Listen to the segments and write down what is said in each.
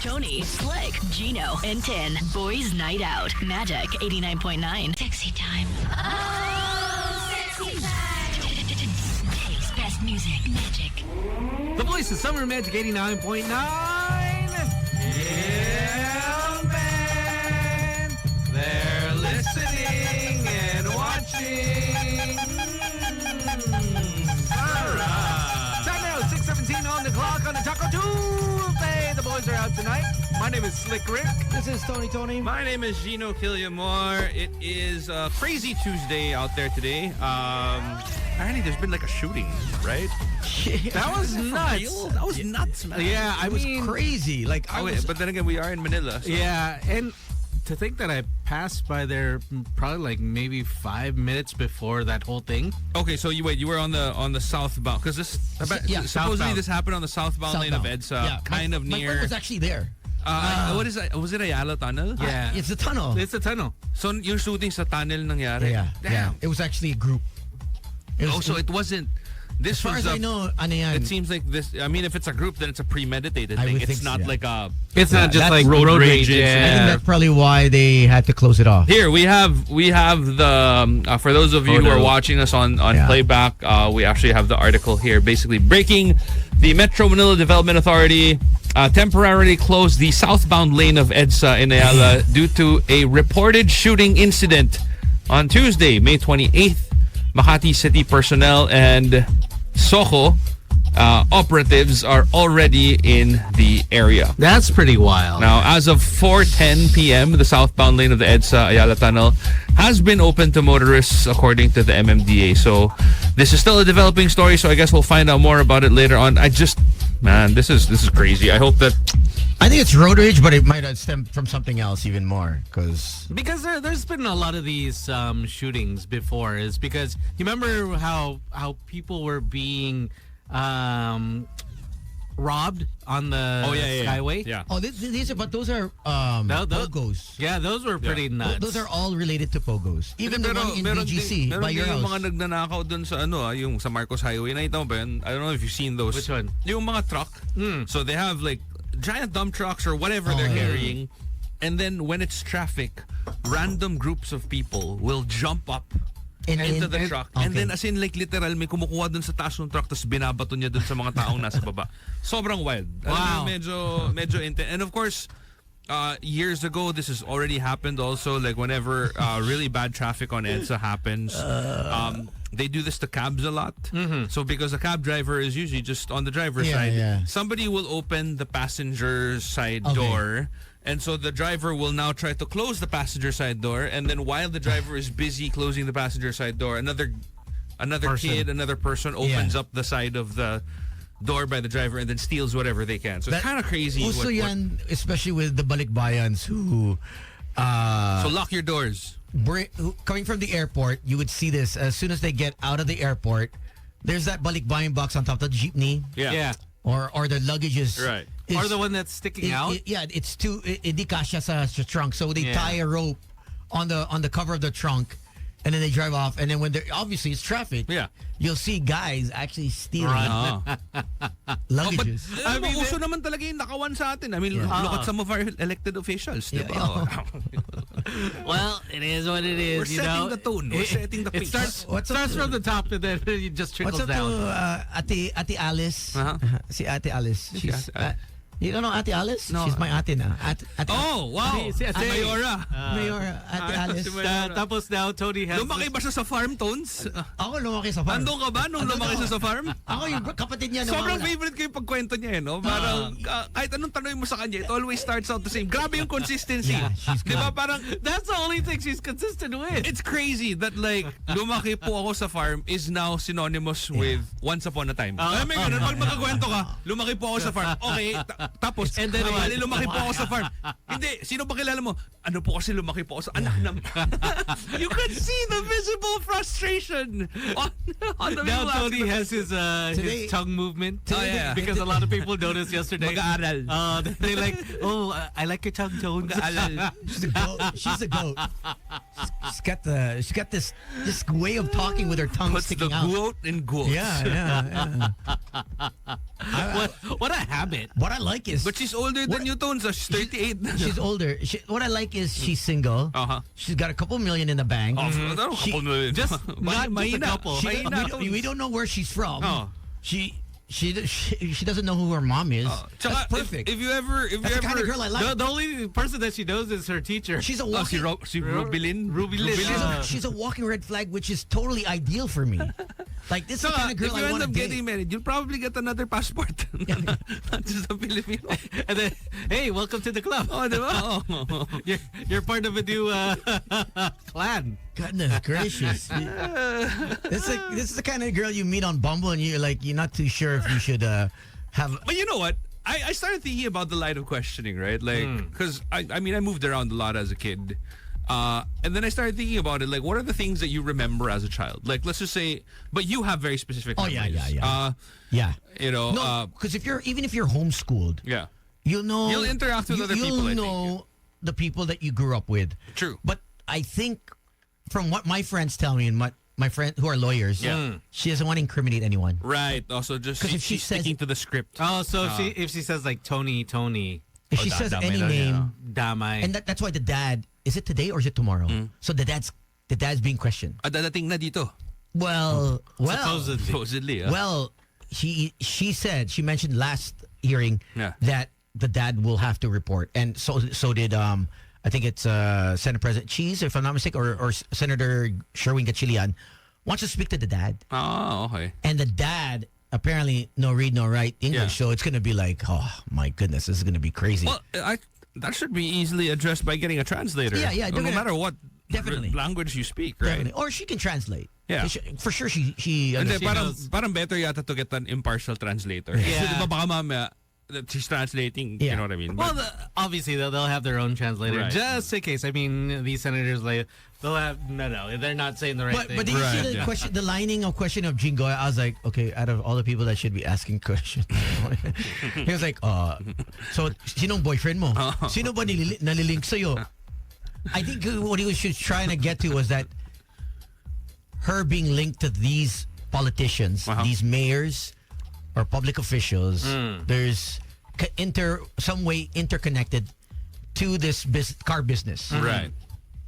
Tony, Slick, Gino, and Tin. Boys Night Out. Magic 89.9. Sexy time. Oh, sexy time. Today's best music. Magic. The voice of Summer Magic 89.9. Yeah, man. They're listening and watching. All right. Time now, 6:17 on the clock on the Taco Tuesday. The boys are out tonight. My name is Slick Rick. This is Tony. My name is Gino Killiamore. It is a crazy Tuesday out there today. Apparently there's been like a shooting, right? That was nuts. That was nuts, man. Yeah, I it was mean, crazy. Like, But then again, we are in Manila. So. yeah, and to think that I passed by there probably like maybe 5 minutes before that whole thing. Okay, so you were on the southbound because this supposedly southbound. this happened on the southbound lane of EDSA, kind of my near. friend was actually there. What is that? Was it Ayala Tunnel? Yeah, It's a tunnel. it's a tunnel. So yung shooting sa tunnel nangyari. Yeah. Damn. It was actually a group. So it wasn't. This as far was as I know, ano yan? It seems like this. I mean, if it's a group, then it's a premeditated I thing. would It's think not so, yeah. like a. It's not just that's like road rage. I think Yeah. that's probably why they had to close it off. Here we have the for those of you who are watching us on playback, we actually have the article here, basically breaking the Metro Manila Development Authority temporarily closed the southbound lane of EDSA in Ayala due to a reported shooting incident on Tuesday, May 28th. Makati City personnel and Soho operatives are already in the area. That's pretty wild. Now, as of 4:10 p.m., the southbound lane of the EDSA Ayala Tunnel has been open to motorists according to the MMDA. So this is still a developing story, so I guess we'll find out more about it later on. This is crazy. I hope that... I think it's road rage, but it might have stemmed from something else even more. Because there's been a lot of these shootings before. Is because you remember how people were being robbed on the Skyway. Yeah. oh, these are those are pogos. Yeah, those were pretty nuts. Those are all related to pogos. Even the one in BGC by your yung house. mga nagnanakaw dun sa yung sa Marcos Highway. Nakita mo ba yun? I don't know if you've seen those. Which one? Yung mga truck. So they have like giant dump trucks or whatever they're carrying. And then when it's traffic, random groups of people will jump up into the truck. okay. And then as in like literal may kumukuha dun sa taas ng truck tapos binabato niya dun sa mga taong nasa baba. Sobrang wild. Wow. Medyo intense. And of course, years ago, this has already happened also. Like whenever really bad traffic on EDSA happens, they do this to cabs a lot. So because a cab driver is usually just on the driver's side, somebody will open the passenger side door. And so the driver will now try to close the passenger side door. And then while the driver is busy closing the passenger side door, another person opens up the side of the door by the driver and then steals whatever they can. So it's kind of crazy. Also yan, especially with the balikbayans who... so lock your doors. Coming from the airport, you would see this as soon as they get out of the airport. There's that balikbayan box on top of the jeepney. Yeah. Or the luggage is... Right. Or the one that's sticking out. It's too... Hindi kasya sa trunk. So they tie a rope on the cover of the trunk. And then they drive off. And then when they're... Obviously, it's traffic. Yeah. You'll see guys actually stealing luggages. I mean, uso naman talaga yung nakawan sa atin. I mean, look at some of our elected officials. Diba? Well, it is what it is. We're setting the tone. We're setting the pace. It starts from the top and then it just trickles What's up down. to Ate Alice? Si Ate Alice. She's... you don't know Ate Alice? No. She's my ate na. Ate Oh, wow. Si Ate Mayora. Mayora, Ate Alice. Tapos now, Tony has... Lumaki ba siya sa farm, Tones? Ako lumaki sa farm. Andun ka ba nung lumaki siya sa farm? Ako yung kapatid niya. Sobrang favorite ko yung pagkwento niya, no? Parang kahit anong tanong mo sa kanya, it always starts out the same. Grabe yung consistency. Yeah, she's good. Diba parang... That's the only thing she's consistent with. It's crazy that like, lumaki po ako sa farm is now synonymous with once upon a time. Alam mo yun, pag magkakwento ka, lumaki po ako sa farm. Okay, tapos, And then bali, lumaki po ako sa farm. Hindi, sino ba kilala mo? Ano po kasi lumaki po ako sa anak na... You could see the visible frustration on the Now Tony has his tongue movement. Because a lot of people noticed yesterday. Mag-aaral. They like, I like your tongue, Tone. Mag-aaral. She's a goat. She's got this way of talking with her tongue Puts sticking the out. goat in goats. Yeah. What a habit. What I like like is... But she's older than you, Tones. She's 38. She's older. What I like is she's single. She's got a couple million in the bank. Couple million. Just not just a couple. We don't know where she's from. She doesn't know who her mom is. That's perfect. If you ever, That's the kind of girl I like. The only person that she knows is her teacher. She's a walking... Rubilin. She's a walking red flag, which is totally ideal for me. Like, this is the kind of girl I want to date. If you end up getting married, you'll probably get another passport. Not just a Filipino. And then, hey, welcome to the club. Oh, diba? You're part of a new clan. Goodness gracious. This is the kind of girl you meet on Bumble and you're not too sure if you should have... But you know what? I started thinking about the line of questioning, right? Like, because I moved around a lot as a kid. And then I started thinking about it, like, what are the things that you remember as a child? Like, let's just say, but you have very specific memories. Yeah. You know, no, because even if you're homeschooled, you'll interact with other people. You'll know the people that you grew up with. True. But I think from what my friends tell me and my friends who are lawyers, she doesn't want to incriminate anyone. Right. Also, just she's sticking to the script. Oh, so if she says like Tony, if she says any name, Damay, and that's why the dad, is it today or is it tomorrow? So the dad's being questioned. Dadating na dito. Well, supposedly. Well, she mentioned last hearing that the dad will have to report, and so did I think it's Senate President Cheese, if I'm not mistaken, or Senator Sherwin Gatchalian wants to speak to the dad. Oh, okay. And the dad apparently no read, no write English, so it's going to be like, oh my goodness, this is going to be crazy. Well, that should be easily addressed by getting a translator. Yeah. No matter what definitely language you speak, right? Definitely. Or she can translate. Yeah. For sure she And then parang better yata to get an impartial translator. Yeah. So, baka mamaya, that she's translating, you know what I mean? Well, obviously, they'll have their own translator, right. just in case. I mean, these senators, they'll have... No, they're not saying the right thing. But did you see the question, the lining of question of Jingo? I was like, okay, out of all the people that should be asking questions. He was like, so, sinong boyfriend mo? Sino ba nalilink sa'yo? I think what he was trying to get to was that her being linked to these politicians, these mayors, or public officials, there's some way interconnected to this car business. Right.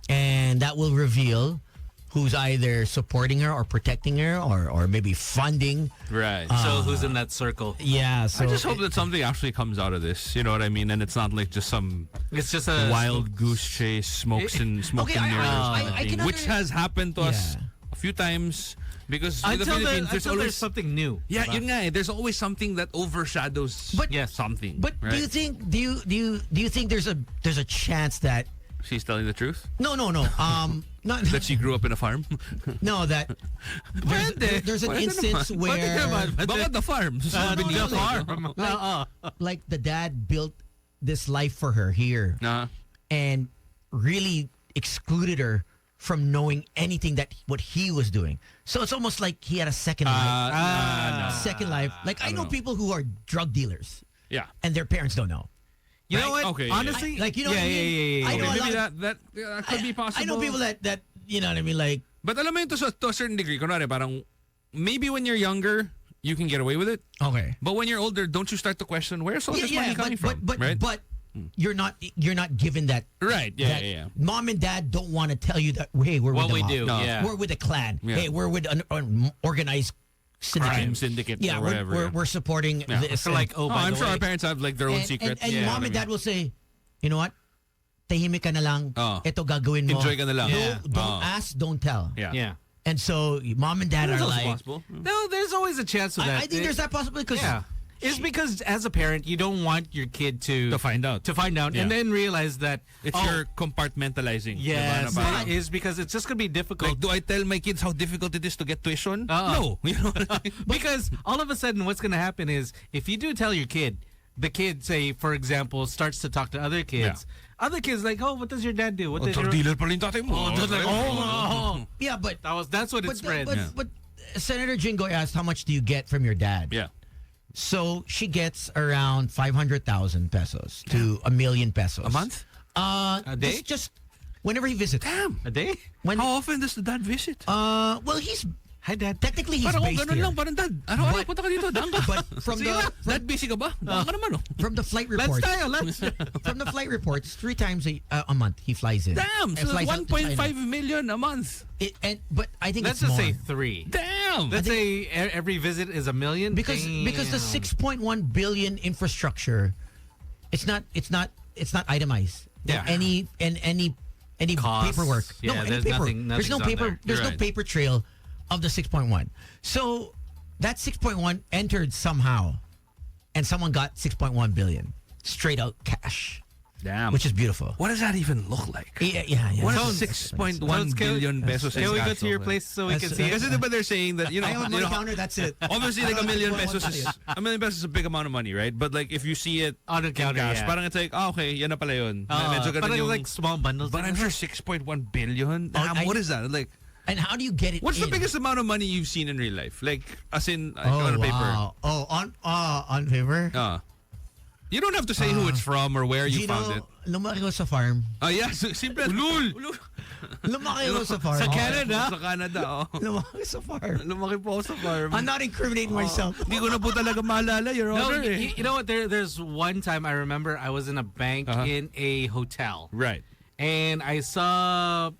And that will reveal who's either supporting her or protecting her or maybe funding. Right. So who's in that circle? Yeah. So I just hope that something actually comes out of this. You know what I mean? And it's not like just some... It's just a... wild goose chase, smoke and mirrors. Which has happened to us a few times. Because in the Philippines, there's something new. Yeah, yun nga eh. There's always something that overshadows something. But right? do you think there's a chance that she's telling the truth? No. Not that she grew up in a farm? No, that there's an instance where Bakit the farm? The farm. Like the dad built this life for her here and really excluded her from knowing anything what he was doing. So it's almost like he had a second life. Second life. Like I know people who are drug dealers. Yeah. And their parents don't know. You know what? Okay, honestly, you know what I mean? I know maybe that could be possible. I know people that you know what I mean, like. But alam mo yun, to a certain degree, kunwari, parang maybe when you're younger, you can get away with it. Okay. But when you're older, don't you start to question where's all this money coming from? But you're not given that. Right. Yeah. Mom and dad don't want to tell you that. Hey, we're with the mob. do. No. Yeah. We're with the clan. Yeah. Hey, we're with an organized syndicate. Yeah, or whatever. we're supporting this. So like, I'm sure our parents have like their own secrets. And mom and dad will say, you know what? Tahimik ka na lang. Ito gagawin mo. Enjoy ka na lang. Don't ask, don't tell. Yeah. And so mom and dad are like, possible. No, there's always a chance of that. I think there's that possibility because it's because as a parent you don't want your kid to find out and then realize that it's your compartmentalizing. Yes, is because it's just gonna be difficult. Like, do I tell my kids how difficult it is to get tuition? No, you know because all of a sudden what's gonna happen is if you do tell your kid, the kid, say for example, starts to talk to other kids. Other kids like, oh, what does your dad do? What does your dealer pa rin tatay mo? Yeah, but that's what it spread. But Senator Jingoy asked, how much do you get from your dad? Yeah. So she gets around 500,000 pesos to 1 million pesos a month. A day? Just whenever he visits. Damn. A day? How often does the dad visit? Well, he's Hi, Dad. Technically, he's Parang based ganun here. lang, parang dad. Araw-araw, punta ka dito, daan ka. But from Sige the na, dad, busy ka ba? Daan ka naman, oh. from the flight Let's reports, tayo. Let's. from the flight reports, 3 times a month he flies in. Damn, And so flies out to 1.5 China. million a month. But I think Let's it's just more. say 3. Damn. Let's say every visit is $1 million. because the Damn. 6.1 billion infrastructure, it's not itemized. Yeah. Any Costs. paperwork. Yeah, no, any there's paper. nothing- there's no nothing's on paper. there. There's You're no right. paper trail of the 6.1. So that 6.1 entered somehow, and someone got 6.1 billion straight out cash, Damn. which is beautiful. What does that even look like? Yeah. What Sounds- is 6.1 Sounds good. billion pesos? Can we go cash to your over? place so we can That's- see it? Kasi diba they're saying that, I have a money counter. That's it. obviously like $1 million 6.1 pesos is billion. $1 million pesos is a big amount of money, right? But like if you see it On the in counter, cash, yeah. parang it's like, okay, yan na pala yun. Medyo ganun Parang yung- like small bundles. but I'm sure 6.1 billion. Damn, what is that? Like, And how do you get it? what's the in? biggest amount of money you've seen in real life? Like, as in, Oh, on paper. wow. Oh, on paper. You don't have to say who it's from or where you found it. Gino, lumaki ko sa farm. Yeah, so, simple. Ulul! Lumaki ko sa farm. Sa Canada? Sa Canada, oh. Lumaki sa farm. Lumaki po ako sa farm. I'm not incriminating myself. Hindi ko na po talaga maalala, Your No, Honor. you know what? There's one time I remember I was in a bank in a hotel, Right. and I saw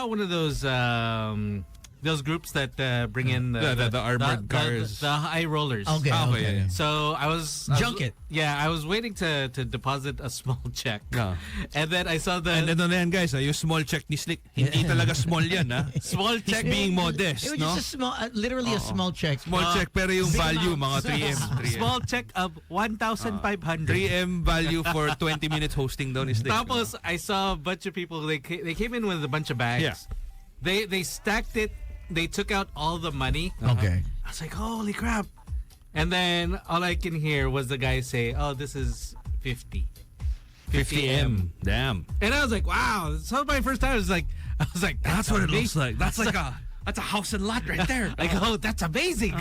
one of those groups that bring in The armored cars. the high rollers. Okay, Oh, okay. yeah. So I was Junket. Yeah, I was waiting to deposit a small check, Yeah. and then I saw the And then na yan, guys, yung small check ni Slick, hindi talaga small yan, ha? small check Being It modest, was no? just a small, literally a small check. Small check, pero yung big value, amount. mga 3M. small check of 1,500. 3M value for 20 minutes hosting daw ni Slick. Tapos I saw a bunch of people. They came in with a bunch of bags. Yeah. They stacked it. They took out all the money. Okay. I was like, holy crap. And then all I can hear was the guy say, oh, this is 50. 50M. Damn. And I was like, wow. So my first time I was like, That's what it looks amazing. like. That's like that's a house and lot right there. Like, oh, that's amazing.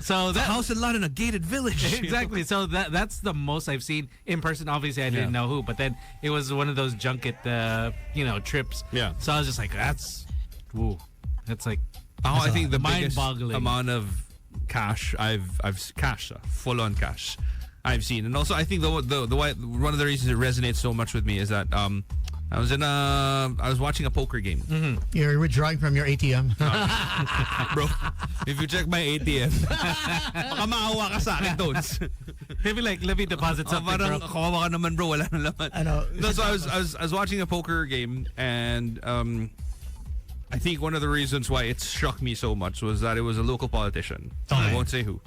So a that house and lot in a gated village. exactly. So that's the most I've seen in person. Obviously, I didn't know who, but then it was one of those junket, trips. Yeah. So I was just like, that's like. I think the biggest mind-boggling. amount of cash I've cash, full on cash, I've seen, and also I think the one of the reasons it resonates so much with me is that I was watching a poker game. You're withdrawing from your ATM. Bro, if you check my ATM, baka maawa ka sa akin, Tones. Maybe like, let me deposit something, Parang bro. kawawa ka naman, bro. Wala na laman. I know. No, so I was watching a poker game, and I think one of the reasons why it struck me so much was that it was a local politician. I won't say who.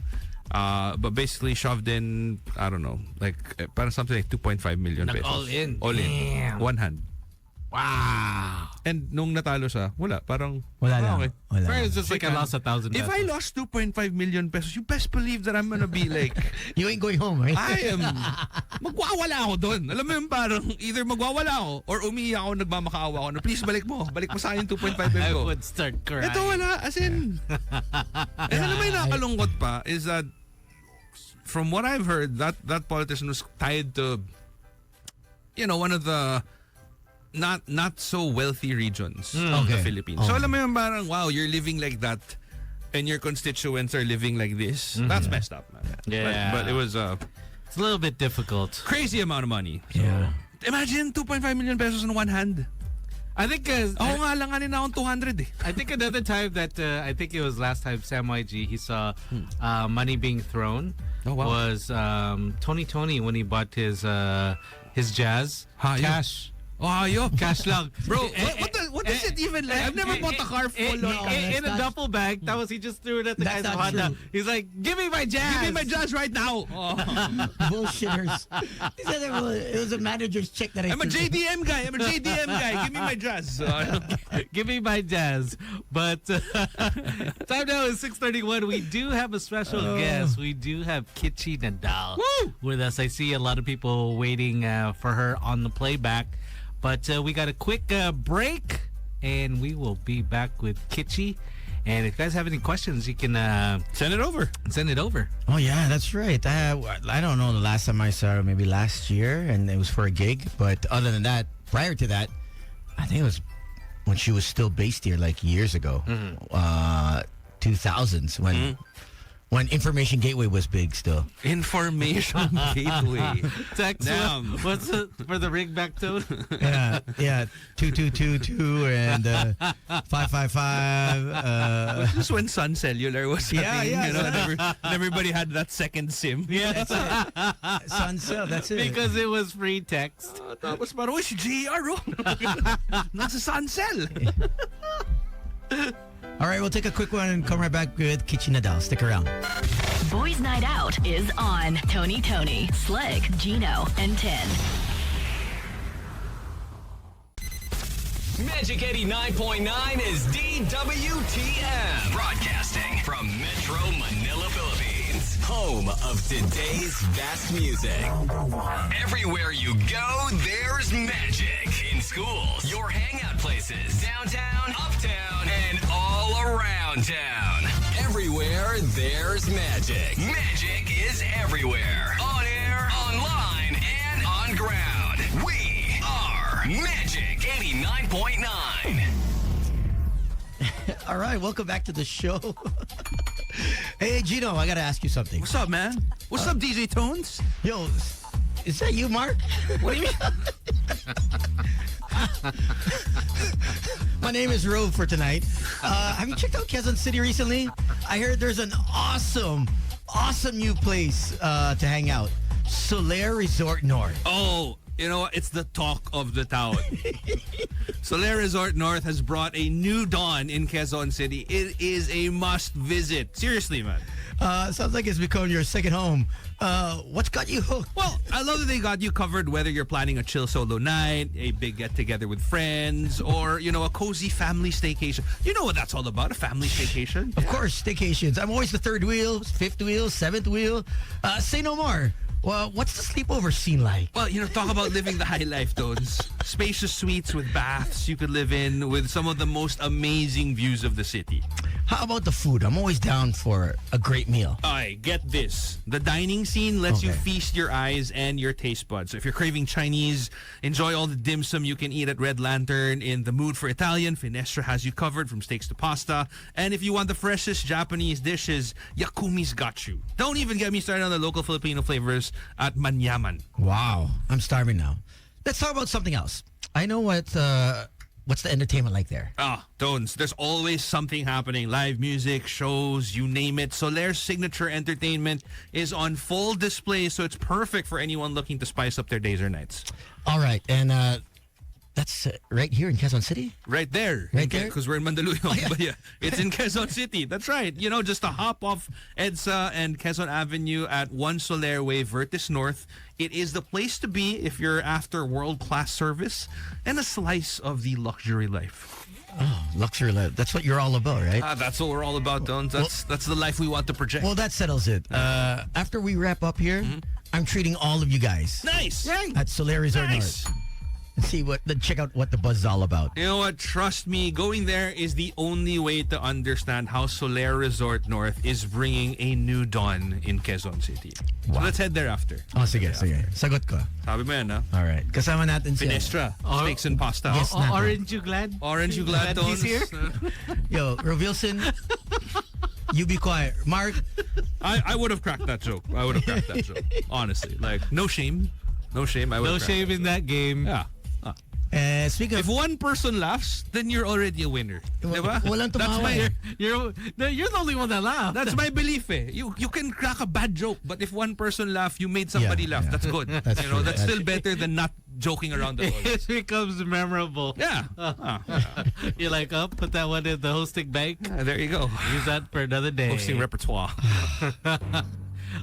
But basically shoved in, I don't know, like parang something like 2.5 million Like pesos. all in. All in. Damn. One hand. Wow. And nung natalo siya, wala. Parang, Wala ah, lang. okay. Wala First, lang. it's just like I lost 1,000 If I pesos. lost 2.5 million pesos, you best believe that I'm gonna be like, You ain't going home, right? I am, magwawala ako doon. Alam mo yung parang, either magwawala ako, or umiiyak ako, nagmamakaawa ako, na please balik mo sa akin 2.5 I million ko. would start crying. Ito wala, as in, and alam mo yung nakakalungkot pa, is that, from what I've heard, that politician was tied to, one of the not so wealthy regions of the Okay. Philippines. So alam mo yung parang, wow, you're living like that and your constituents are living like this. That's messed up, man. Yeah. But it was a It's a little bit difficult. crazy amount of money. So, Yeah. imagine 2.5 million pesos in one hand. I think Ako nga lang kanina akong 200 eh. I think another time that I think it was last time Sam YG he saw money being thrown Oh, wow. was Tony when he bought his jazz Hayop. cash. Oh, ayop. Cash lang. Bro, what does it even like? I've never bought a car full in, of in a that's duffel bag. That was he just threw it at the That's guy's not Honda. true. He's like, "Give me my jazz. Give me my jazz right now. Oh. Bullshitters. He said it was a manager's check that I I'm a threw. JDM guy. Give me my jazz. Give me my jazz." But time now is 6:31. We do have a special guest. We do have Kitchie Nadal with us. I see a lot of people waiting for her on the playback. But we got a quick break, and we will be back with Kitchie. And if you guys have any questions, you can Send it over. send it over. Oh yeah, that's right. I don't know the last time I saw her, maybe last year, and it was for a gig. But other than that, prior to that, I think it was when she was still based here, like years ago, 2000s when Information Gateway was big still. Information Gateway. Text. Damn. What's it for the ringback tone? Yeah, 2222 and 555. Was this when Sun Cellular was a Yeah, thing? yeah, You know, yeah. and everybody had that second SIM. Yeah, Suncell, that's it. because it was free text. Tapos parang, uy, si JR, nasa Suncell. All right, we'll take a quick one and come right back with Kitchie Nadal. Stick around. Boys Night Out is on. Tony, Slick, Gino, and Tin. Magic 89.9 is DWTM. Broadcasting from Metro Manila, Philippines. Home of today's best music. Everywhere you go, there's magic. In schools, your hangout places, downtown, uptown, and all around town. Everywhere, there's magic. Magic is everywhere. On air, online, and on ground. We are Magic 89.9. All right, welcome back to the show. Hey, Gino, I got to ask you something. What's up, man? What's up, DJ Tones? Yo, is that you, Mark? What do you mean? My name is Rove for tonight. Have you checked out Quezon City recently? I heard there's an awesome new place to hang out. Solaire Resort North. Oh, you know what? It's the talk of the town. Solaire Resort North has brought a new dawn in Quezon City. It is a must visit. Seriously, man. Sounds like it's become your second home. What's got you hooked? Well, I love that they got you covered whether you're planning a chill solo night, a big get-together with friends, or, you know, a cozy family staycation. You know what that's all about, a family staycation? Of course, staycations. I'm always the third wheel, fifth wheel, seventh wheel. Say no more. Well, what's the sleepover scene like? Well, you know, talk about living the high life, Tones. Spacious suites with baths you could live in with some of the most amazing views of the city. How about the food? I'm always down for a great meal. Alright, get this. The dining scene lets you Okay. feast your eyes and your taste buds. So if you're craving Chinese, enjoy all the dim sum you can eat at Red Lantern. In the mood for Italian, Finestra has you covered from steaks to pasta. And if you want the freshest Japanese dishes, Yakumi's got you. Don't even get me started on the local Filipino flavors at Manyaman. Wow, I'm starving now. Let's talk about something else. I know what's the entertainment like there. Tones, there's always something happening. Live music, shows, you name it. Solaire's signature entertainment is on full display, so it's perfect for anyone looking to spice up their days or nights. All right, and that's right here in Quezon City? Right there. Right there? Because we're in Mandaluyong. Oh, yeah. But yeah, it's in Quezon City. That's right. You know, just a hop off EDSA and Quezon Avenue at 1 Solaire Way, Vertis North. It is the place to be if you're after world-class service and a slice of the luxury life. Oh, luxury life. That's what you're all about, right? That's what we're all about, Tones. That's the life we want to project. Well, that settles it. After we wrap up here, I'm treating all of you guys Nice. at Solaire Resort Nice. North. Check out what the buzz is all about. You know what? Trust me, going there is the only way to understand how Solaire Resort North is bringing a new dawn in Quezon City. So let's head there after. Oh, sige. Sagot ko. Sabi mo yan, ha? All right. Kasama natin si... Finestra, steaks and pasta. Yes, natin. Aren't you glad? Orange, you glad, That he's Tones? here? Yo, Rovilson, you be quiet. Mark, I would have cracked that joke. Honestly. Like, no shame. No shame. I would No have cracked shame in that game. Yeah. speak of... If one person laughs, then you're already a winner. Diba? Walang That's tumawa my... eh. You're the only one that laughed. That's my belief, eh. You can crack a bad joke, but if one person laugh, you made somebody Yeah, laugh. yeah. That's good. That's you know, true. that's That's still better than not joking around the world. It becomes memorable. Yeah. You're like, oh, put that one in the hosting bank. There you go. Use that for another day. Hosting repertoire.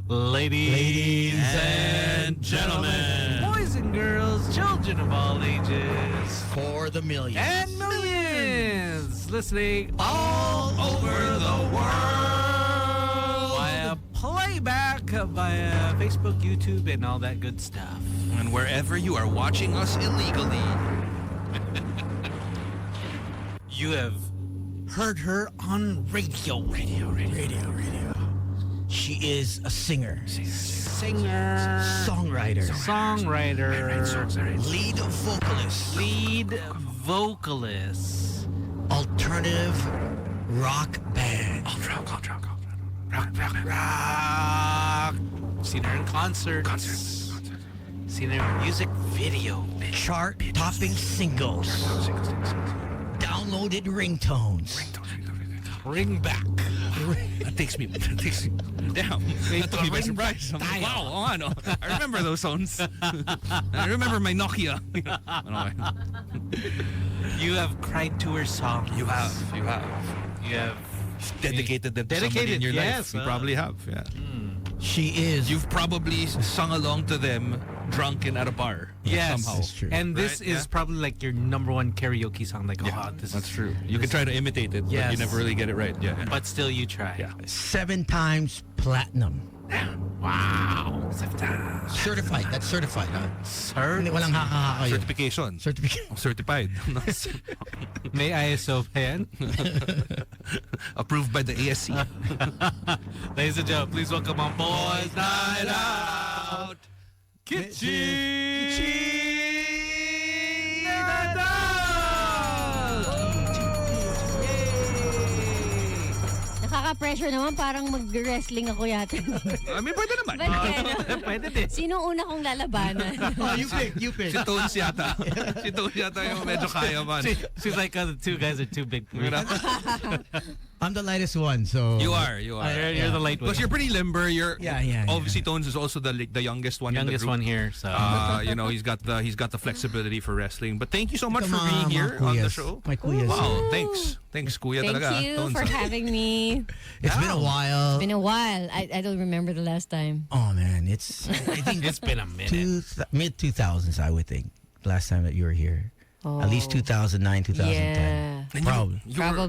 Ladies and gentlemen. boys and girls, children of all ages, For the millions. and millions listening All over the world. via playback, via Facebook, YouTube, and all that good stuff. And wherever you are watching us illegally. You have heard her on radio. She is a singer, Singer. songwriter, lead vocalist, Lead vocalist. alternative rock band. Rock. Seen her in concerts. Seen her in music video. Chart-topping singles. Downloaded ringtones. Ring back. That takes me down. That took me by surprise. I'm like, wow, ano. I remember those songs. I remember my Nokia. You have cried to her songs. You have. You have Dedicated them to somebody in your life. You probably have, yeah. She is. You've probably sung along to them drunken at a bar. Yes, somehow. That's true. and this Right? is Yeah. probably like your number one karaoke song. Like, this That's is true. You can try to imitate it, but Yes. you never really get it right. Yeah. but still you try. Yeah. 7 times platinum. Wow. Certified. That's certified, huh? Sir, Hindi, walang haka-haka yun. Certification. Certificate. Certified. may ISO pa yan? Approved by the ASC. Ladies and gentlemen, please welcome on Boys Night Out, Kitchie Nakaka-pressure naman, parang mag-wrestling ako yata. I mean, pwede naman. Ba't gano'n? Pwede din. Sino una kong lalabanan? Oh, you pick. Si Tones yata. Si Tones yata yung medyo kaya man. She's like, the two guys are too big for me. I'm the lightest one, so. You are. You're the lightweight. Because you're pretty limber. Yeah. Obviously, Tones is also the youngest one. youngest in the one group. here. So He's got the flexibility for wrestling. But thank you so much for Mga- being here mga on the kuyas. show. My kuyas. Wow, thanks, kuya Thank talaga. you Tones. for having me. It's been a while. Been a while. I don't remember the last time. Oh man, I think it's been a minute. mid 2000s, I would think. Last time that you were here. At least 2009, 2010. Yeah. And Probably.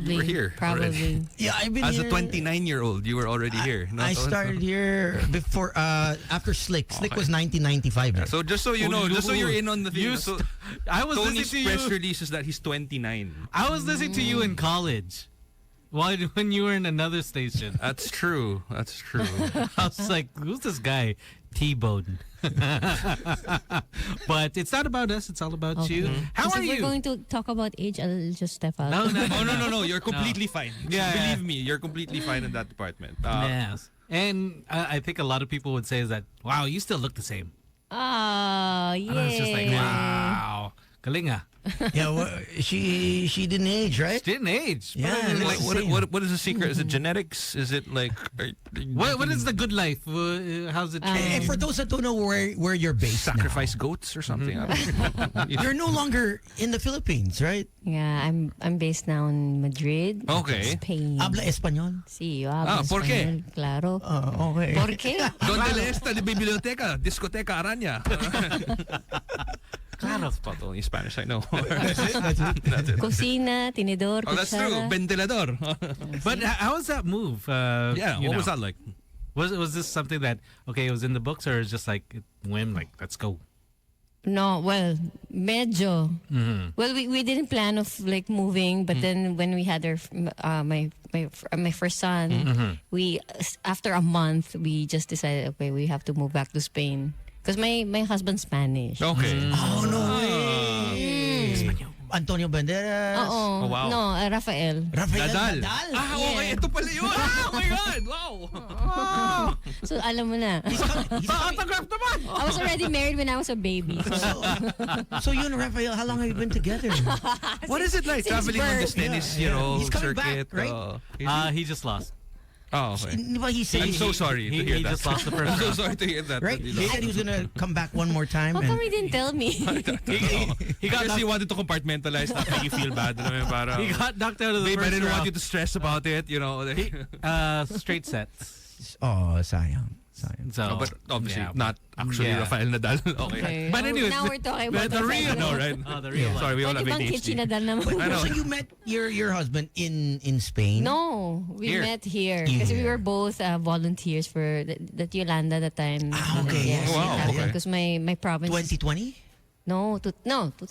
You were here already. Probably. Yeah, I've been As a here. 29-year-old, you were already here. No, I Tones? started here before after Slick. Slick was 1995. Yeah, so just so you know, just so you're in on the thing. So I was Tony's listening to press you. release is that he's 29. I was listening to you in college. When you were in another station. That's true. That's true. I was like, who's this guy? T-Bone. But it's not about us. It's all about you. How Because are if we're you? going to talk about age, I'll just step out. No. No. You're completely fine. Yeah, Believe me, you're completely fine in that department. Yes. And I think a lot of people would say is that, wow, you still look the same. Oh, And I was just like, yeah. wow. Galinga. Yeah, she didn't age, right? Didn't age. Yeah, But, and Like like, what is the secret? Is it genetics? Is it like what is the good life? How's it And changed? for those that don't know where you're based sacrifice goats or something? I don't know. now, you're no longer in the Philippines, right? Yeah, I'm based now in Madrid. Okay. Spain. Habla español. Sí, yo hablo ¿por qué? español, claro. Oh, okay. ¿Por qué? Donde la esta de biblioteca, discoteca araña. Claro. That's only Spanish I know. That's it. Cocina, tinidor, Oh, that's true. cuchara. Ventilador. But how was that move? Yeah. you What was know? that like? Was this something that, okay, it was in the books or it's just like whim, like, let's go? No, well, medyo. Well, we didn't plan of like moving, but then when we had my first son, we after a month we just decided, okay, we have to move back to Spain because my husband's Spanish. Okay. Oh, no way. Antonio Banderas. Oo. Oh, wow. No, Rafael. Rafael Nadal. Nadal. Ah, okay. Ito pala yun. Oh my God. Wow. So alam mo na. He's coming. Autograph naman! I was already married when I was a baby. So. So you and Rafael, how long have you been together? What is it like Since traveling on this birth. tennis, Yeah, yeah. He's coming circuit? back, right? He just lost. Oh, okay. But he said I'm so sorry to hear he that. just lost the first I'm so round. sorry to hear that. right? that He said he was gonna come back one more time. How come he didn't tell me? He got he wanted to compartmentalize, not make you feel bad. Para, He got knocked out of the babe, I first didn't want you round. to stress about it, you know. Straight sets. Oh, sayang. So, But obviously yeah. not actually Yeah. Rafael Nadal. Okay. Okay. But anyways, now we're talking about The real, Rafael. no, right? Oh, the real one. Sorry, we all Pwede have bang Kitchie ADHD. Nadal naman? I know. So you met your husband in Spain? No, we Here. met here because we were both volunteers for that Yolanda that time. Ah, okay. Yes, Wow, okay. Because my province. 2020? No, 2013.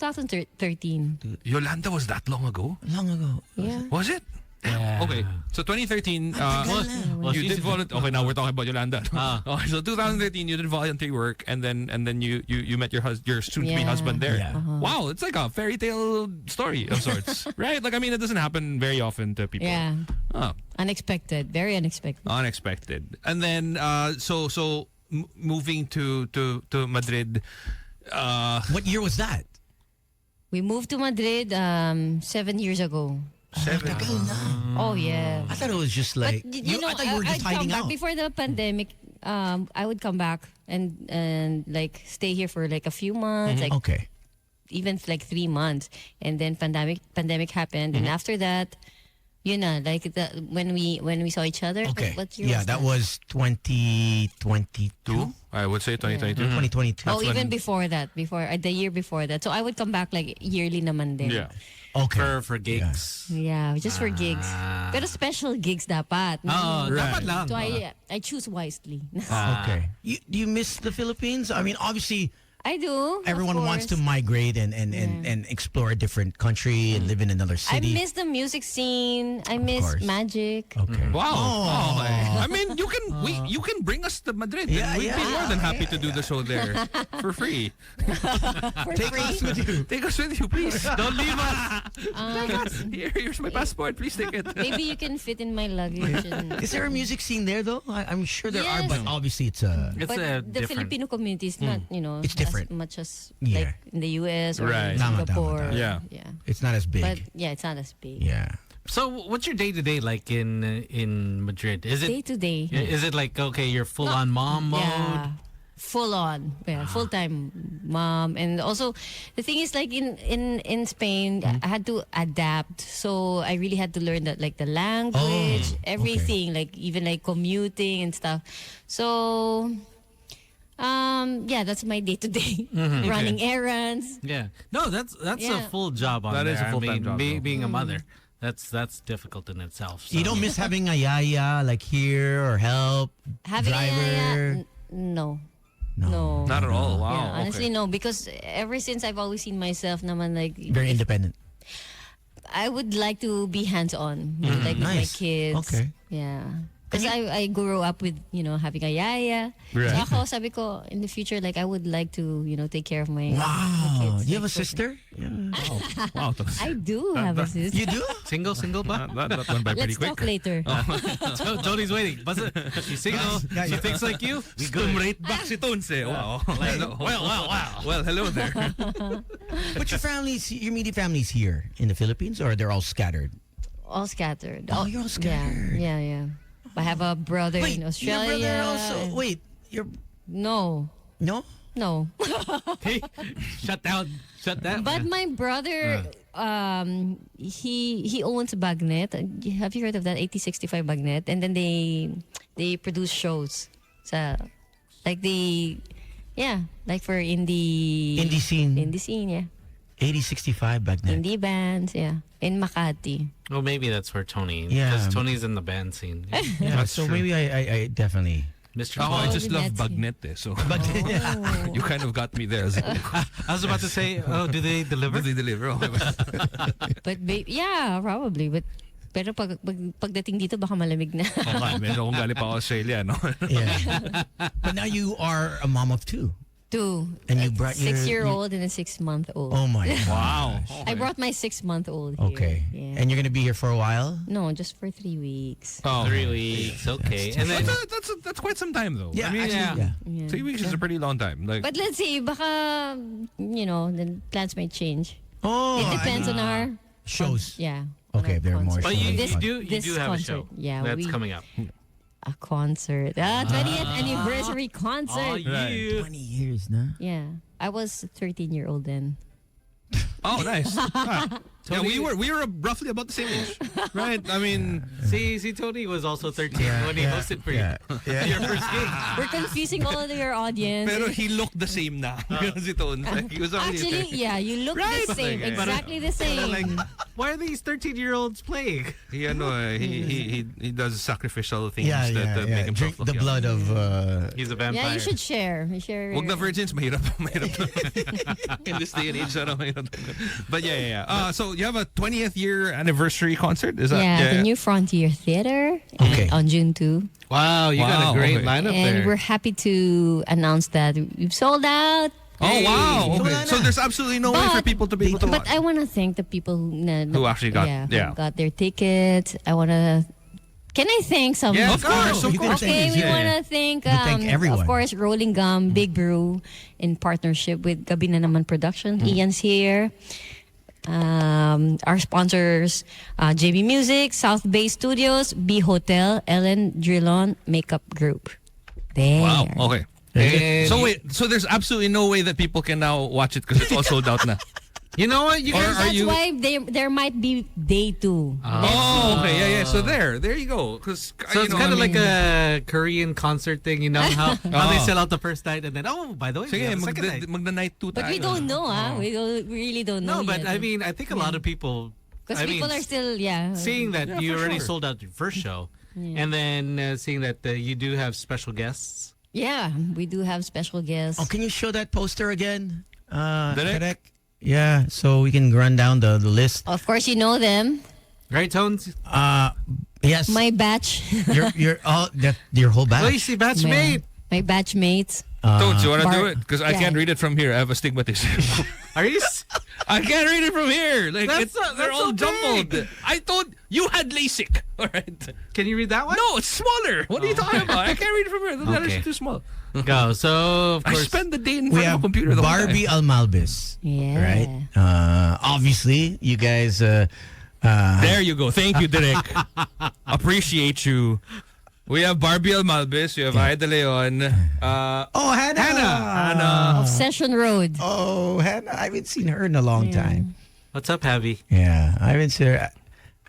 Yolanda was that long ago? Long ago. Yeah. Was it? Okay, so 2013, you did volunteer. Okay, now we're talking about Yolanda. Okay, so 2013, you did voluntary work, and then you met your soon-to-be husband there. Yeah. Wow, it's like a fairy tale story of sorts, right? Like, I mean, it doesn't happen very often to people. Yeah. Oh, Unexpected. Very unexpected. unexpected. And then, moving to Madrid. What year was that? We moved to Madrid 7 years ago. 7. Oh, yeah. I thought it was just like But you know, I thought you were just I'd come hiding back out. before the pandemic. I would come back and like stay here for like a few months, like Okay. even like 3 months, and then pandemic happened, and after that, you know, like when we saw each other. Okay. What year Yeah, was that was 2022. I would say 2022. 2022. Oh, even before that, the year before that. So I would come back like yearly naman din. Yeah. Okay. For gigs. Yeah, just for gigs. Pero special gigs dapat. Oh, dapat lang. So I choose wisely. Okay. Do you miss the Philippines? I mean, obviously, I do. everyone wants to of course. migrate and explore a different country and live in another I city. miss the music scene. I miss course. magic. Okay. Wow. Oh. I mean, you can bring us to Madrid. Yeah, and we'd be yeah. more than happy to do the show there for free. For Take free. us with you. Take us with you, please. Don't leave us. Here's my passport. Please take it. Maybe you can fit in my luggage. Is there a music scene there though? I'm sure there are, Yes. but obviously it's a. It's But a the different. Filipino community is not, It's different. as much as Yeah. like in the US or Right. in Tama, Singapore. tama. Yeah. Yeah. It's not as big. But yeah, it's not as big. yeah. So, what's your day to day like in Madrid? Is Day it to day. is it like okay, you're full on mom mode? Yeah. Full on. Yeah, full time mom. And also the thing is like in Spain I had to adapt. So I really had to learn that like the language, everything, like even like commuting and stuff. So yeah, that's my day to day. Running errands. Yeah. No, that's a Yeah. full job on That there. is a full-time job, though. Being a mother, that's difficult in itself. So. You don't miss having a yaya like here or help Having driver. no. No. Not at all. Wow. Yeah, honestly, okay. no, because ever since I've always seen myself naman like Very independent. I would like to be hands-on, like with my Nice. kids. Okay. Yeah. Because I grew up with, having a yaya. Right. So ako, sabi ko, in the future, like, I would like to, take care of my Wow. kids. Do you have a Like, sister? Yeah. Wow. I do have a sister. You do? single ba? That went by pretty Let's quick. talk later. Jody's waiting. She's single. She thinks like you. We good. Right back si Tones eh. Wow. Wow. Well, hello there. But your immediate family's here in the Philippines, or they're all scattered? All scattered. Oh, you're all scattered. Yeah. I have a brother in Australia. Your brother also. Wait, No. no? Hey, shut down. Shut down. But my brother, he owns Bagnet. Have you heard of that? 8065 Bagnet. And then they produce shows. So, like like for indie Indie scene. yeah. 8065 back then. Indie bands, yeah. In Makati. Well, maybe that's where Tony. Yeah. Because Tony's in the band scene. Yeah, so maybe I definitely. Mr. Oh, I Paul. just love that's it. Bagnet eh. So But you kind of got me there. I was about to say, do they deliver? Did they deliver? But yeah, probably. Pero pagdating dito baka malamig na. Okay, medyo kung galing pa Australia, no? yeah. But now you are a mom of two. 2. And you brought your- 6-year-old and a 6-month-old. Oh my God. Wow. I brought my 6-month-old here. Okay. Yeah. And you're gonna be here for a while? No, just for 3 weeks. Oh, 3 weeks. Okay. And then that's quite some time though. Yeah, I mean, actually, Yeah. 3 weeks is a pretty long time. Like, But let's see, baka, the plans may change. Oh, It depends on our shows. Yeah. Okay, on our there are more concert. But you This- do this have a concert, show. yeah, That's we- coming up. A concert. 20th anniversary concert. you. 20 years na. Yeah. I was 13-year-old then. oh, nice. Yeah, we were roughly about the same age, right? I mean, See, Tony was also 13 when he hosted for Yeah. your first gig. We're confusing all of your audience. pero he looked the same na. si Tones. Like, he was already Actually, yeah, you look Right? the same. Okay. Exactly the Parang same. Why are these 13-year-olds playing? He does sacrificial things Yeah, that make him drink look the young. blood of. He's a vampire. Yeah, you should share. You share. Wag na virgins, mahirap. In this day and age, mahirap. But yeah. So you have a 20th year anniversary concert? Is that? Yeah, the New Frontier Theater on June 2. Wow, you got a great lineup And there. we're happy to announce that we've sold out. Oh, wow. Hey. Okay. So there's absolutely no way for people to be able to But watch. I want to thank the people Who actually got- who got their ticket. I want to. Can I thank some? Yeah, of course. You can Okay, thank we us, want to thank, thank everyone. of course, Rolling Gum, Big Brew, in partnership with Gabi na Naman Production. Ian's here. Our sponsors, JB Music, South Bay Studios, B Hotel, Ellen Drillon Makeup Group. There. Wow. Okay. And So wait, so there's absolutely no way that people can now watch it because it's all sold out na. you know what? You Or guys are That's you- why there might be day 2. Oh, okay, yeah. So there you go. Because So it's kind of like a Korean concert thing, you know how they sell out the first night and then by the way, we sige, have a second night. magna night 2 But we don't know, we really don't know. No, but yet. I mean, I think a lot of people, because people are still seeing that you for already sure. sold out your first show, and then seeing that you do have special guests. Yeah, we do have special guests. Oh, can you show that poster again? Direk? Direk? Yeah, so we can run down the list. Of course, you know them. Right, Tones? Yes, My batch. your whole batch. Oh, you see, batchmate. My batchmates. Don't you want to do Bar- it? Because I yeah. can't read it from here. I have astigmatism. Are you? I can't read it from here. Like That's they're all so big. jumbled. I thought you had LASIK. All right. Can you read that one? No, it's smaller. What are you talking about? I can't read it from here. The letters Okay. are too small. Go. So, of I course. spend the day in we front of have a computer. The whole time. Barbie Almalbis. Yeah. Right? Obviously, you guys. There you go. Thank you, Direk. Appreciate you. We have Barbie Almalbis. We have Aya De Leon. Oh, Hannah. Obsession Road. Oh, Hannah. I haven't seen her in a long time. What's up, Javi? Yeah, I haven't seen her.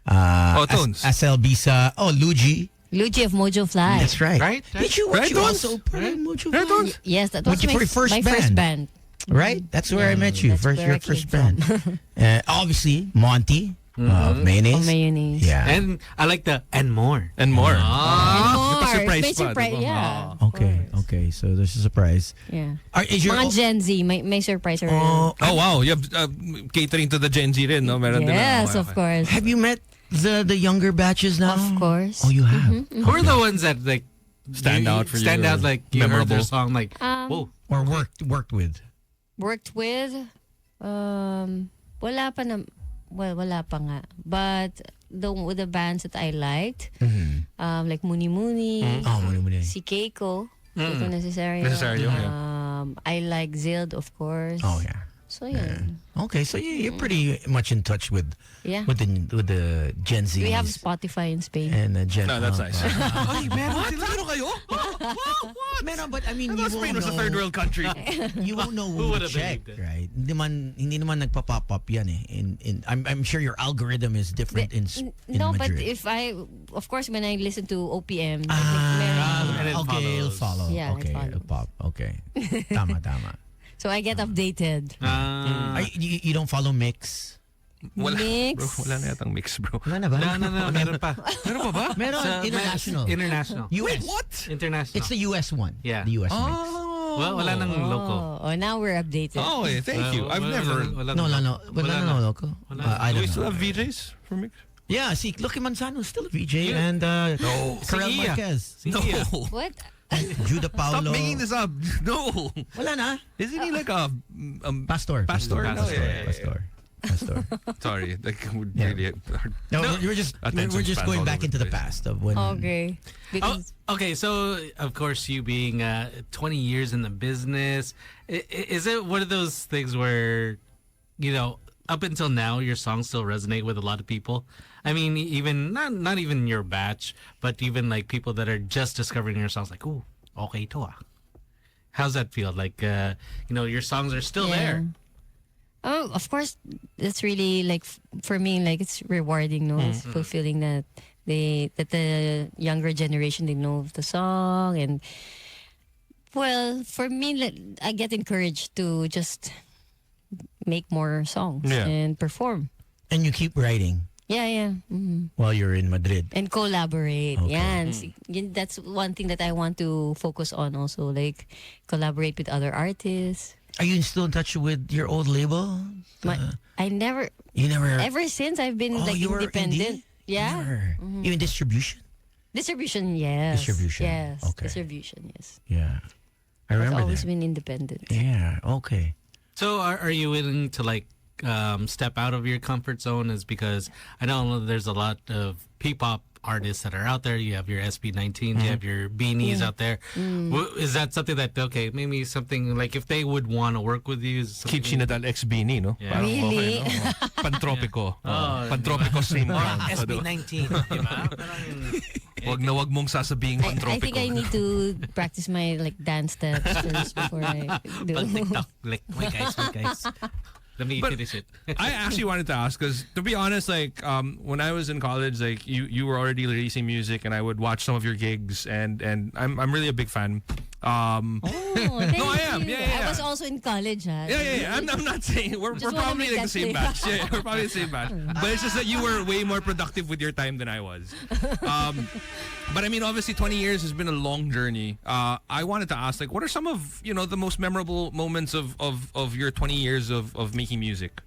Tones. Asel Bisa. Oh, Luigi. Luigi of Mojo Fly. That's right. Right? Did you, Right, you Tones? also part of Mojo Right, Fly? Tones? Yes, that What was you- my, for your first my band? first band. Right? That's where I met you. That's First, where your I came first band. Obviously, Monty of Mayonnaise. Oh, mayonnaise. Yeah. And I like the and more. And more. And more. surprise May pa, surprise, diba? yeah. of Okay. course. Okay. So there's a surprise. Yeah. Is your Mga Gen Z, may surprise already. Oh, wow. You have catering to the Gen Z rin, no? Meron din, Yes, okay, of okay. course. have you met the younger batches now? Of course. Oh, you have. Who are the ones that like Stand out for you Stand or out like you heard memorable? their song like whoa. Or worked with. Worked with, wala pa na, well, wala pa nga. But with the bands that I liked, like Muni Muni, Oh, muna. si Keiko, Keiko Necesario. Necesario, yeah. I like Zild, of course. Oh, yeah. So, yun. Okay, so you're pretty much in touch with Yeah. with the Gen Z. We have Spotify in Spain. and the Gen. No, that's nice. Ay, meron sila. Ano kayo? Meron, but I mean, I you thought Spain won't was a know. third world country. You won't know Who who would to have check, believed it? right? Hindi naman nagpa-pop up yan eh. I'm sure your algorithm is different in No, but Madrid. if of course, when I listen to OPM, and it okay, it'll follows. follow. Yeah, it okay, follows. it'll pop. Okay. Tama. so I get updated. You don't follow Mix? Mix. Bro, wala na yatang mix, bro. Wala na ba? No, meron pa. Meron pa ba? Meron, So, international. International. US. What? International. It's the US one. Yeah. The US Mix. Well, wala nang loco. Oh, now we're updated. Oh, yeah, thank you. I've never... No, loco. I Do we don't still know. have VJs for mix? Yeah, see, Lucky Manzano's still a VJ. And Karel Sige. Marquez. No. What? Judah Stop Paulo. making this up. No. Wala na. Isn't he like a... Pastor. Pastor? No, yeah. Pastor. Sorry. Like, would Yeah. really... No, we're just Attention going spans all back over into the the place. past of when. Okay. Because Okay, so of course you being 20 years in the business, is it one of those things where, you know, up until now your songs still resonate with a lot of people? I mean, even not even your batch, but even like people that are just discovering your songs, like, ooh, okay to ah. How's that feel? Like, you know, your songs are still there. Oh, of course, it's really like for me, like it's rewarding, no? It's fulfilling that the younger generation they know the song, and well, for me, like, I get encouraged to just make more songs Yeah. and perform. And you keep writing Yeah. while you're in Madrid. And collaborate. Okay. That's one thing that I want to focus on also, like collaborate with other artists. Are you still in touch with your old label? I never, You never. ever since I've been like you were independent. indie? Yeah. Never. Even distribution? Distribution, yes. Distribution, Yes. okay. Distribution, yes. Yeah. I I've remember always that. been independent. Yeah, okay. So are you willing to like step out of your comfort zone? Is because I know there's a lot of P-pop artists that are out there. You have your SB19s, you have your beanies out there. Is that something that, okay, maybe something like if they would want to work with you? Kitchie Nadal ex Bini, no? Yeah. Parang Really? okay, no? Pantropico. Oh, Pantropico same round. SB19, diba? Wag mong sasabing I pantropico. think I need to practice my like dance steps first before I do. Pag TikTok, like, wait guys. Let me finish it. I actually wanted to ask because, to be honest, like when I was in college, like you were already releasing music, and I would watch some of your gigs, and I'm really a big fan. Oh, thank No, I am. you. Yeah. I was also in college, huh? Yeah. I'm not saying we're Just wanna probably make like the that same clear. batch. Yeah, we're probably the same batch. But it's just that you were way more productive with your time than I was. But I mean, obviously, 20 years has been a long journey. I wanted to ask, like, what are some of the most memorable moments of your 20 years of making music?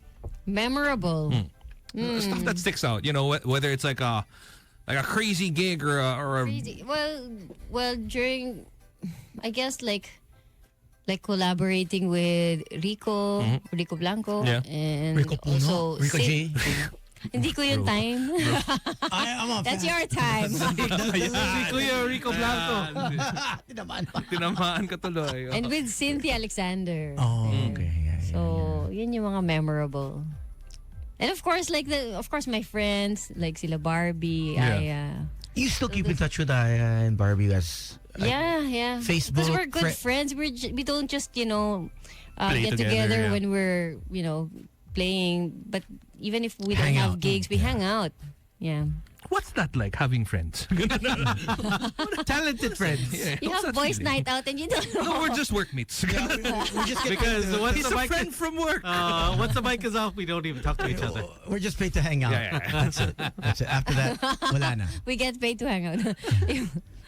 Memorable. Stuff that sticks out. Whether it's like a crazy gig or a Crazy. Well, during, I guess like collaborating with Rico Blanco, Yeah. and Rico Puno, also Rico J. Hindi ko yung time. I'm a That's fan. your time. Kuya Rico Blanco. tinamaan ka tuloy. And with Cynthia Alexander. Oh, okay. Yeah. So, yun yung mga memorable. And of course, my friends, like sila Barbie, Aya. You still keep in touch with Aya and Barbie as Yeah. Facebook, Because we're good fri- friends. We don't just, Play get together, together yeah. when we're, playing. But even if we don't Hang have out. gigs, we hang out. Yeah. What's that like, having friends? Talented friends. You have boys night out and you don't know. No, we're just workmates. we just get Because once He's the a mic friend from work. once the mic is off, we don't even talk to each other. We're just paid to hang out. Yeah. That's it. After that, wala na. We get paid to hang out.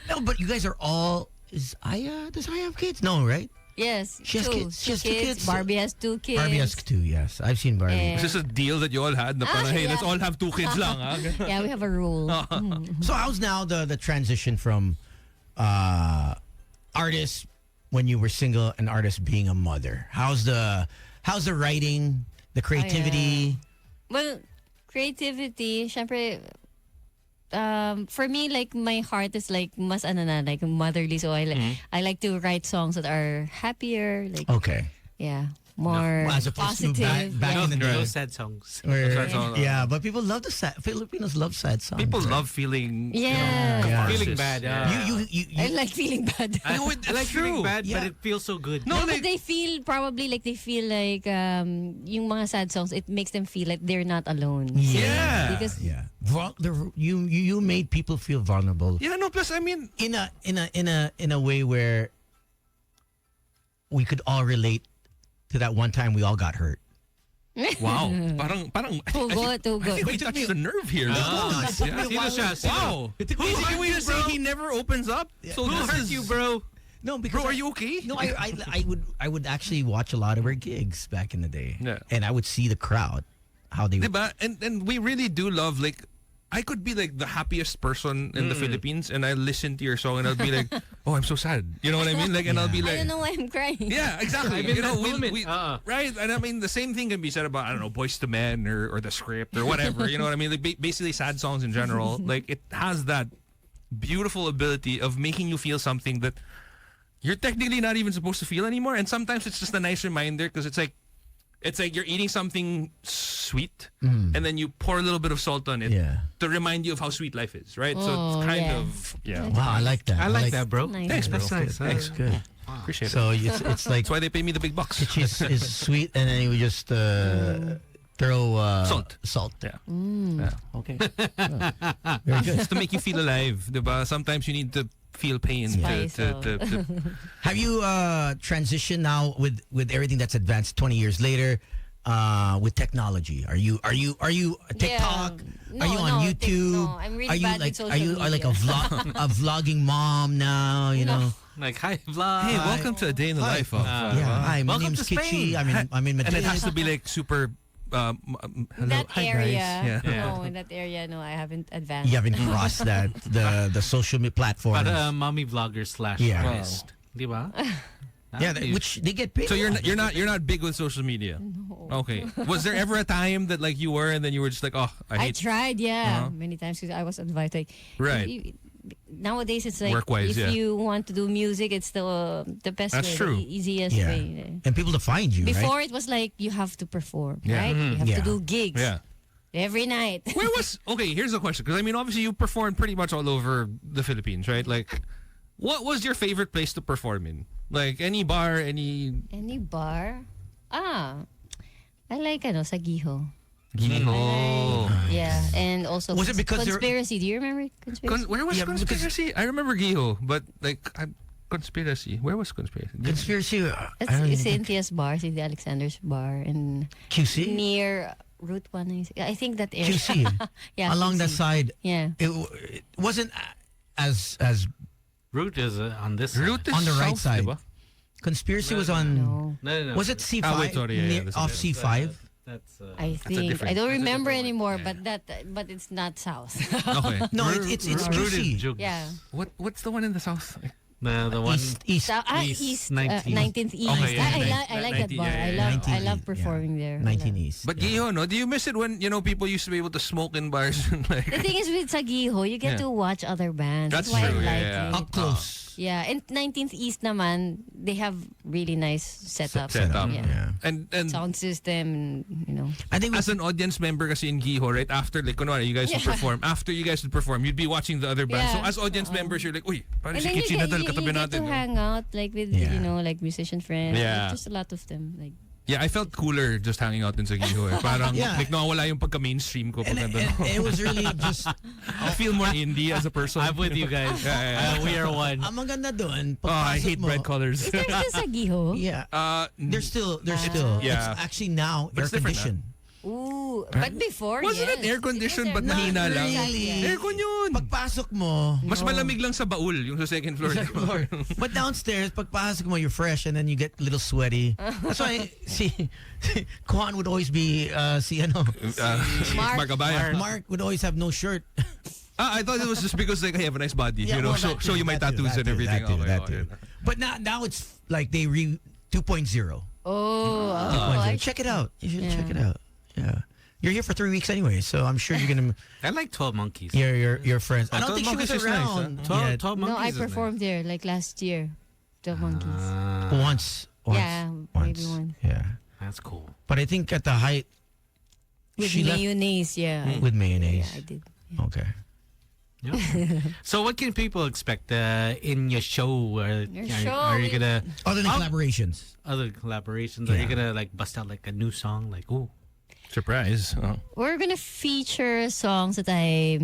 No, but you guys are all. Does Aya have kids? No, right? Yes. She has kids. She has two kids. Barbie has 2 kids. Barbie has two. Yes, I've seen Barbie. Eh. Is this a deal that you all had? Na parang, hey, yeah. let's all have 2 kids lang. Ha? Yeah, we have a rule. So how's now the transition from artist when you were single and artist being a mother? How's the writing, the creativity? Well, creativity, syempre, for me, like, my heart is like mas like motherly. So I like to write songs that are happier, like, Okay. yeah, more As opposed to positive. back in the No day. sad songs. Where, Sad songs. yeah, but people love the sad. Filipinos love sad songs. People right? love feeling. Yeah. Feeling bad. I like feeling bad. I like feeling bad, Yeah. but it feels so good. No, but they feel like yung mga sad songs, it makes them feel like they're not alone. Yeah. Because Yeah. You made people feel vulnerable Yeah, no, plus, I mean, in a way where we could all relate to that one time we all got hurt. wow. Parang, Hugot. I think we touched the nerve here. No, it took me a while. Wow. Easy way to say he never opens up. So Who this hurt is you, bro? No, because Bro, are you okay? No, I would actually watch a lot of her gigs back in the day. Yeah. And I would see the crowd, how they Diba? And we really do love, like, I could be like the happiest person in the Philippines, and I listen to your song and I'll be like, oh, I'm so sad. You know what I mean? Like, and I'll be I like, don't know why I'm crying. yeah, exactly. I'm in You know, that moment. right? And I mean, the same thing can be said about, I don't know, Boys to Men or The Script or whatever. You know what I mean? Like, basically sad songs in general. Like, it has that beautiful ability of making you feel something that you're technically not even supposed to feel anymore. And sometimes it's just a nice reminder because it's like you're eating something sweet and then you pour a little bit of salt on it to remind you of how sweet life is, right? So it's kind of, Wow, I like that. I like that, bro. Nice. Thanks, bro. That's nice. Thanks, good. Appreciate it. So it's like That's why they pay me the big bucks. cheese is sweet, and then you just throw Salt. Yeah. Okay. Very good. Just to make you feel alive, diba? Sometimes you need to feel pain Spice, to Have you transitioned now with everything that's advanced 20 years later? with technology? Are you TikTok? No, are you on no, YouTube? no, I'm really are you bad like with social are you like a media. a vlogging mom now? You know. Like, hi, vlog. Hey, welcome to a day in the life of. Yeah, hi. My Welcome name's to Spain. Kitchie. I'm in Madrid. And it has to be like super. Hello, That hi area, guys. Yeah. no, in that area, no, I haven't advanced. You haven't crossed that the social media platforms. But mommy vlogger / Yeah. artist. Di ba? yeah, which they get paid. So you're not big with social media. No. Okay. Was there ever a time that like you were and then you were just like, oh, I I hate tried, yeah, many times because I was advised like, Right. nowadays it's like Work-wise, if yeah. you want to do music, it's the best That's way, true. the easiest yeah, way. and people to find you. Before right? it was like you have to perform, Yeah. right? You have Yeah. to do gigs Yeah. every night. Where was okay? Here's a question because I mean, obviously, you performed pretty much all over the Philippines, right? Like, what was your favorite place to perform in? Like any bar, any Any bar? I like sa Giho. Gino. Yeah, and also Was it because they're- Conspiracy? Do you remember Conspiracy? Where was Yeah, because- conspiracy? I remember Giho, but like conspiracy. Where was conspiracy? Conspiracy. It's Cynthia's bar, Cynthia Alexander's bar, and QC. near Route 1. I think that area. QC. Yeah, Along that QC. side, Yeah. it wasn't as Root is on this Route side. is on the right south, side. diba? Conspiracy was on. No. No. Was it C5? Ah, wait, sorry, yeah, Near- that's off okay. C5. That's I think different- I don't that's a remember different one. anymore, but it's not south. Okay. No, it's Root is QC. Jugs. yeah. What's the one in the south? The one. East. East 19th. 19th East. Okay, yeah, I like that 19, bar. yeah, I yeah, love 19 love East, performing there. 19 East. But yeah. Giho, no? Do you miss it when people used to be able to smoke in bars and like? The thing is with Sagiho, you get Yeah. to watch other bands. That's That's why true, I like yeah. it. Up close. Yeah, and 19th East naman, they have really nice setup. Setup. Yeah. And Sound system, I think as an audience member kasi in Giho, right after like kunwari, you guys would Yeah. perform, after you guys would perform, you'd be watching the other bands. Yeah. So as audience members, you're like, uy, parang And si then Kitchie Nadal katabi you get natin. to no? hang out like with Yeah. like musician friends. Yeah. Like, just a lot of them. Like Yeah, I felt cooler just hanging out in Giho. Eh. Parang Yeah. like nawawala yung pagka-mainstream ko pag and nandun ako. it was really just I feel more indie as a person. I'm with you guys. Yeah. We are one. ang maganda doon. Oh, I pagpasok hate mo, bright colors. there's still Sagiho. Yeah. There's still Yeah. it's actually now But air it's different, conditioned. Ooh, but before Wasn't yes. it air conditioned but Not mahina lang? really. Aircon yun. Pagpasok mo, Mas malamig lang sa baul, yung sa second floor. Second floor. But downstairs, pagpasok mo, you're fresh and then you get a little sweaty. That's why, Kwan would always be, Mark. Abaya. Mark would always have no shirt. I thought it was just because like I have a nice body, Yeah, you know, well, so that show too, you my that too, tattoos that and too, everything. that too, Okay, that okay. too. But now it's like they 2.0. Oh, Check it out. You should Yeah. check it out. Yeah. You're here for 3 weeks anyway, so I'm sure you're gonna I like 12 Monkeys. your friends. I don't 12 think she was Monkeys is nice, huh? around 12, yet. 12 no, Monkeys I is nice. performed there like last year. 12 Monkeys. Once. Yeah, maybe once. Yeah. That's cool. But I think at the height With she left mayonnaise, yeah. with mayonnaise. Yeah, I did. Okay. So what can people expect in your show? Your show, Are you gonna Other than collaborations. other collaborations? Are you Yeah. gonna like bust out like a new song? Like Surprise. We're gonna feature songs that I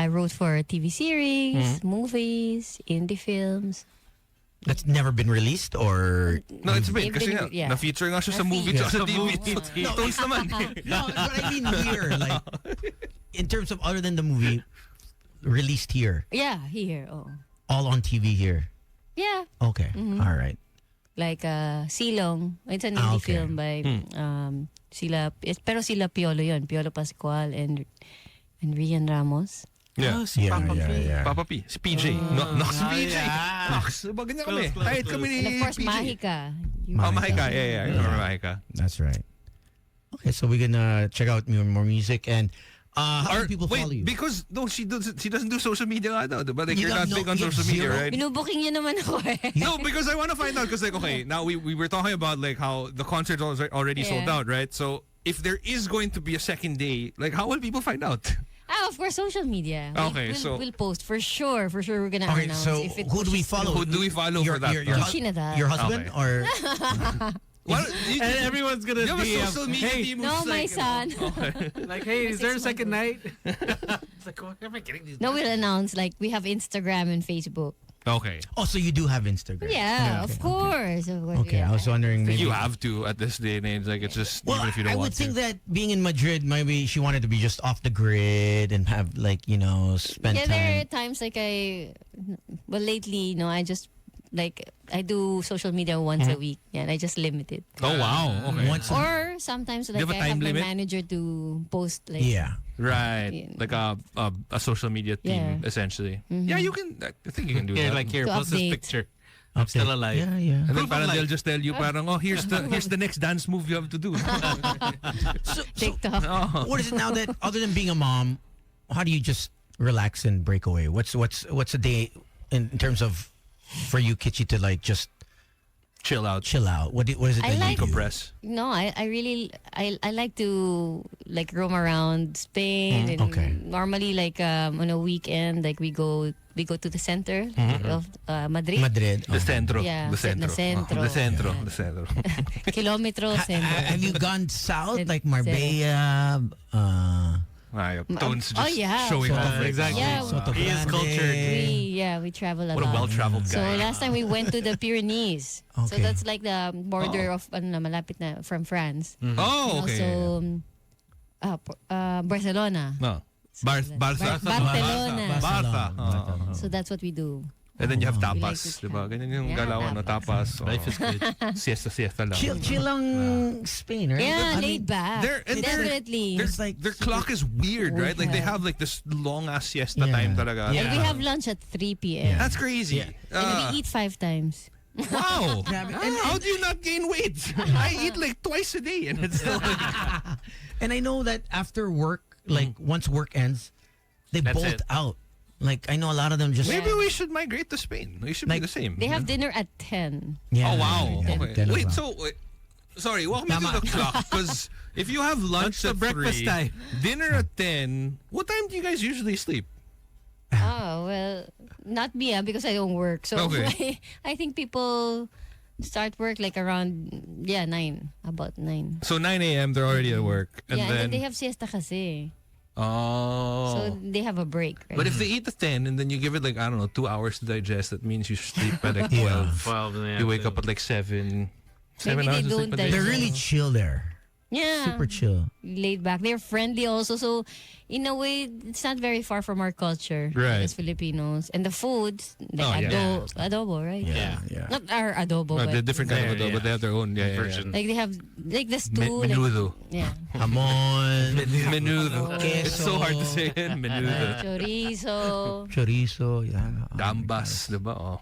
wrote for TV series, movies, indie films. That's never been released or No, it's big They've kasi been- nga, yeah. na-feature nga siya sa Na-feature. movie at sa Sa TV. movie. Tones naman. No, but I mean here, like in terms of other than the movie released here, Yeah, here. Oh, all on TV here. yeah. Okay, all right. Like Silong. It's an indie Okay. film by pero sila Piolo yun. Piolo Pascual and Rian Ramos. Yeah. si Papa P. Papa P. Si PJ. No, si PJ. Nox. Ba ganyan kami. Close, Kahit kami ni And of course, PJ. Mahika. Oh, Mahika. Yeah. I remember Mahika. That's right. Okay, so we're gonna check out more music and how Or, do people follow you? because no, she doesn't do social media nga daw, diba? Like You you're not have big no- on you have social media, zero? right? Binubuking niyo naman ako eh. No, because I want to find out because like okay, now we were talking about like how the concert was already sold Yeah. out, right? So if there is going to be a second day, like how will people find out? Of course, social media. Okay, we'll post for sure. For sure, we're gonna Okay, announce so if it who do we pushes follow? Who do we follow for that? Kitchie Nadal. Your husband Okay. or Well, And everyone's gonna you have a DM, social media hey, team No, who's my like, son. like, hey, is there a 6 second months night? It's like, where am I getting these? No, we'll announce like we have Instagram and Facebook. Okay. Oh, so you do have Instagram? Yeah, of course. Of course. Okay, yeah. I was wondering. Maybe You have to at this day and age. Like it's just Well, even if you don't I want would think to. that being in Madrid, maybe she wanted to be just off the grid and have like spend Yeah, there are time. times like lately, I just I do social media once a week. Yeah, and I just limit it. Oh wow. Okay. Once a- Or sometimes you have a I have time my limit? manager to post like Yeah. Right. Yeah. Like a social media team Yeah. essentially. Yeah, you can. I think you can do Here, that. like here, To post this update. picture. I'm still alive. Yeah, yeah. And then Proof of parang life. they'll just tell you parang, oh, here's the next dance move you have to do. TikTok. What is it now that other than being a mom, how do you just relax and break away? What's a day in terms of for you, Kitchie, to like just Chill out. chill out? What is it I that like- you do? Compress. No, I really I like to like roam around Spain and okay. normally like on a weekend like we go to the center of Madrid. Madrid. The centro. Yeah, The centro. the centro. The centro. Yeah. The centro. Kilometro centro. Have you gone south Cen- like Marbella? Tones oh, just yeah. showing So- off. right exactly. now. Yeah. Soto He is Grande. cultured. We travel a What a lot. well-traveled So guy. last time we went to the Pyrenees. So Okay. that's like the border of malapit na from France. Oh, okay. Also Barcelona. No. Barca. Barcelona. Barca. So that's what we do. And then you have We like tapas, to di ba? travel. Ganyan yung Yeah, galawan, no? Tapas. Life is good. Siesta lang. Chill lang Spain, right? Yeah, I mean, laid back. They're- and they're- Definitely. Their clock is weird, right? Like they Yeah. have like this long ass siesta Yeah. time talaga. Yeah. And we have lunch at 3 p.m. That's crazy. Yeah. And we eat 5 times. Wow. Grabe. And how do you not gain weight? I eat like twice a day and it's still like, And I know that after work, like once work ends, they That's bolt it. out. Like I know a lot of them just maybe we should migrate to Spain. We should Like, be the same. They have dinner at 10. Yeah, Oh wow. yeah, Okay. 10 Wait, o'clock. so sorry, walk me Tama. through the clock because if you have lunch Lunch to at breakfast 3, time. dinner at 10, what time do you guys usually sleep? Oh, well, not me because I don't work. So Okay. I think people start work like around, 9. About 9. So 9 a.m. they're already at work, and yeah, then and then they have siesta kasi. oh. So they have a break. Right? But if they eat at 10 and then you give it like, I don't know, 2 hours to digest, that means you sleep at like 12. 12 in the You wake afternoon. up at like 7. 7 Maybe hours they of sleep don't a day. They're digest. really chill there. yeah. Super chill. Laid back. They're friendly also. So in a way, it's not very far from our culture Right. as Filipinos. And the food, Oh, like yeah. adobo, right? Yeah. Not our adobo, No, but they're different kind of There, adobo, but yeah. they have their own Version. like they have like the stew. like- Menudo. yeah. Hamon, Menudo. Queso. It's so hard to say it. Menudo. Chorizo, chorizo, yeah. Gambas, diba? Oh.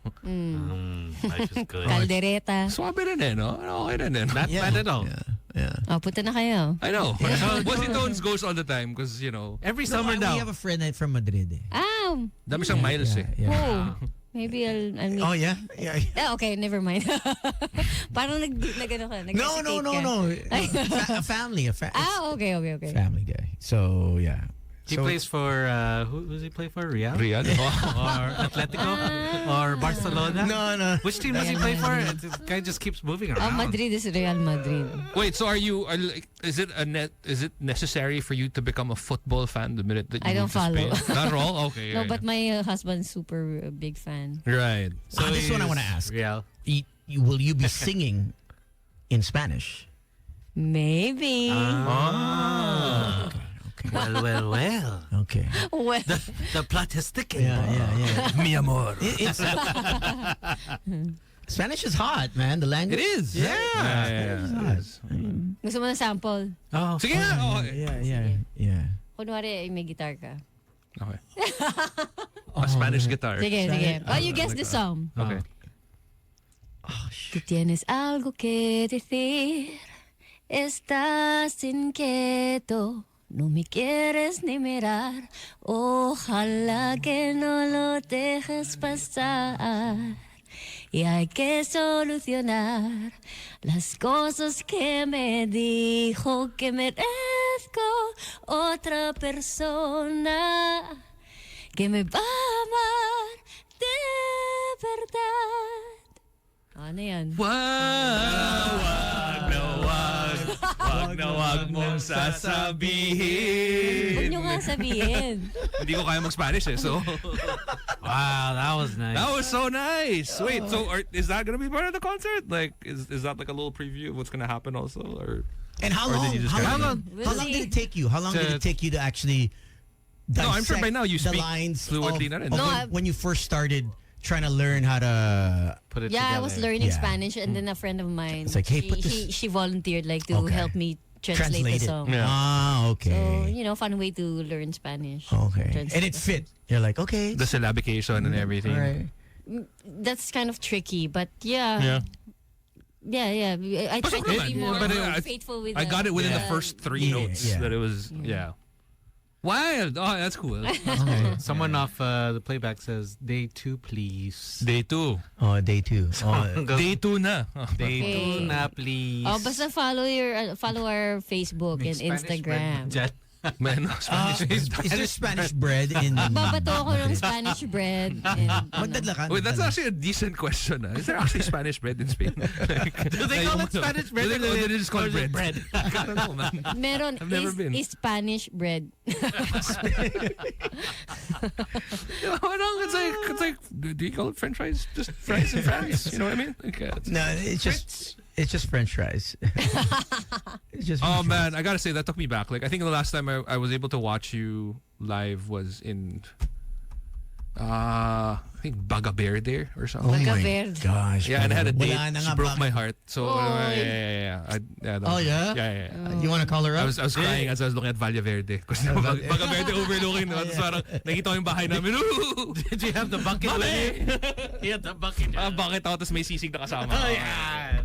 Life is good. caldereta. Swabe rin eh, no? Okay rin eh. Not bad at all. Yeah. Oh, punta na kayo. I know. Bossy Tones goes all the time because, you know, Every No, summer we now. have a friend from Madrid. Eh. dami siyang miles eh. Oh, maybe I'll meet. Oh yeah, yeah. Okay, never mind. Parang nag-ano ka, No, nag-hesitate ka. a family, Okay. family guy. So yeah. He So- plays for, who does he play for? Real? Real? Or Atletico? Or Barcelona? No. Which team does he play for? This guy just keeps moving Oh, around. Madrid is Real Madrid. Wait, so is it necessary for you to become a football fan the minute that you I don't move to Spain? follow. Not at all? Okay. No, yeah, but my husband's super big fan. Right. So this is what I he's want to ask. Real. Will you be singing in Spanish? Maybe. Well. Okay. Well, The plot is thickening. Yeah. Mi amor. It's Spanish is hot, man. The language. It is. Yeah. It is. gusto mo na sample? Oh, Sige nga. Oh, Yeah. Kunwari, may guitar ka. okay. A Spanish guitar. Sige. Oh, you guess the song. Okay. Tú tienes algo que decir. Estás inquieto. No me quieres ni mirar. Ojalá que no lo dejes pasar. Y hay que solucionar las cosas que me dijo que merezco otra persona que me va a amar de verdad. Ano yan? Wag mong sasabihin. Huwag nyo nga sabihin. Hindi ko kaya mag-Spanish eh, so. Wow, that was nice. That was so nice. Wait, so is that gonna be part of the concert? Like, is that like a little preview of what's gonna happen also, or? And how Or did long? you just How kinda- long? How long did it take you? How long did it take you to actually? No, I'm sure by dissect now you the speak lines fluently of na rin. when, No, I- when you first started trying to learn how to. Put it Yeah, together. I was learning Yeah. Spanish, and then a friend of mine, It's like, hey, put this- she volunteered like to Okay. help me translate the Translate it. song. Yeah. Ah, So, okay. you know, fun way to learn Spanish. Okay. Translate And it the fit. You're like, okay. The syllabication and everything. All right. song. That's kind of tricky, but yeah. Yeah. Yeah. I But tried to be yeah, more but I- faithful with I got it within the the- first three Yeah, notes yeah. that it was. Yeah. Wild. Oh, that's cool. Okay. Someone off the playback says, day 2, please. Day 2. Oh, day 2. Oh, Day 2 na. Day Okay. 2 na, please. Oh, basta follow our Facebook and Instagram. Dyan. Man, Spanish. is there Spanish bread in? Babato ako ng Spanish bread. And, Magdadla ka. Wait, that's actually a decent question. Is there actually Spanish bread in Spain? Do they call it Spanish bread? Or they just call it bread? bread? I don't know, man. meron I've never been. is Spanish bread. It's like, do you call it French fries? Just fries in France? You know what I mean? Like, No, it's just French fries. It's just. oh French man, I gotta say that took me back. Like I think the last time I was able to watch you live was in I think Baga Verde or fries. something. Oh my Verde. gosh. Yeah, and I had a date. Wala na She nga broke ba- my heart. So Oh, yeah. that Oh was- yeah. Yeah. You want to call her I up? was crying as I was looking at Valle Verde. Kasi Baga Verde overlooking. Tapos parang nakita ko yung bahay namin. Ooh! Did you have the bucket? You had the bucket. Bakit ako tapos may sisig na kasama. Oh, yeah.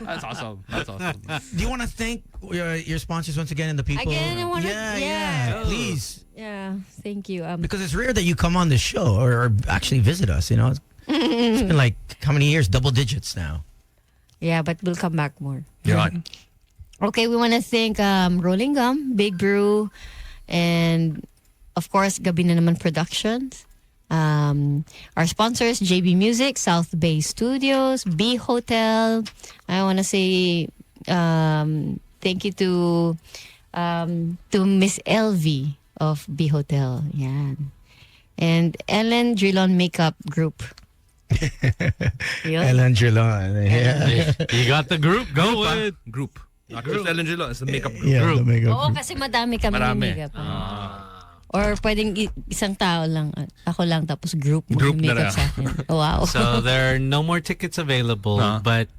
That's awesome. That's awesome. Do you want to thank your sponsors once again and the people? Again, I wanna- yeah. Please, Yeah, thank you. because it's rare that you come on the show or actually visit us. You know, it's been like how many years? Double digits now. Yeah, but we'll come back more. Yeah. Okay, we want to thank Rolling Gum, Big Brew, and of course, Gabi na naman Productions. Our sponsors, JB Music, South Bay Studios, B Hotel. I want to say thank you to Miss LV of B Hotel. Yan. And Ellen Drillon Makeup Group. Yun. Ellen Drillon. Yeah. You got the group. Go with it. Group. Not just Ellen Gilo, it's the makeup group. Yeah, the makeup Oo, group. kasi madami kami Marami. makeup. Or pwedeng isang tao lang. Ako lang, tapos group mo Group na makeup na. sa akin. Wow. So there are no more tickets available, but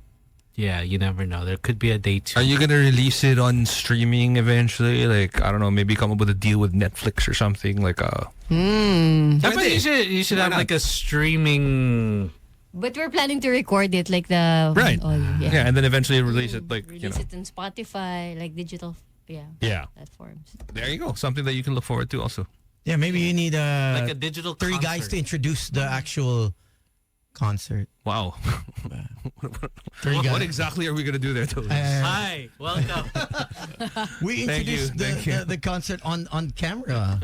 yeah, you never know. There could be a day 2. Are you gonna release it on streaming eventually? Like I don't know, maybe come up with a deal with Netflix or something. Like Definitely, you should have not? like a streaming. But we're planning to record it like the... right, Oh, yeah. yeah, and then eventually release it like Release you know. it on Spotify, like digital, Yeah, platforms. there you go. Something that you can look forward to also. Yeah, maybe you need Like a digital three guys concert. to introduce the actual concert. Wow. Three What guys. exactly are we gonna do there, Toby? Hi, welcome. We Thank you, introduced thank you. the concert on camera.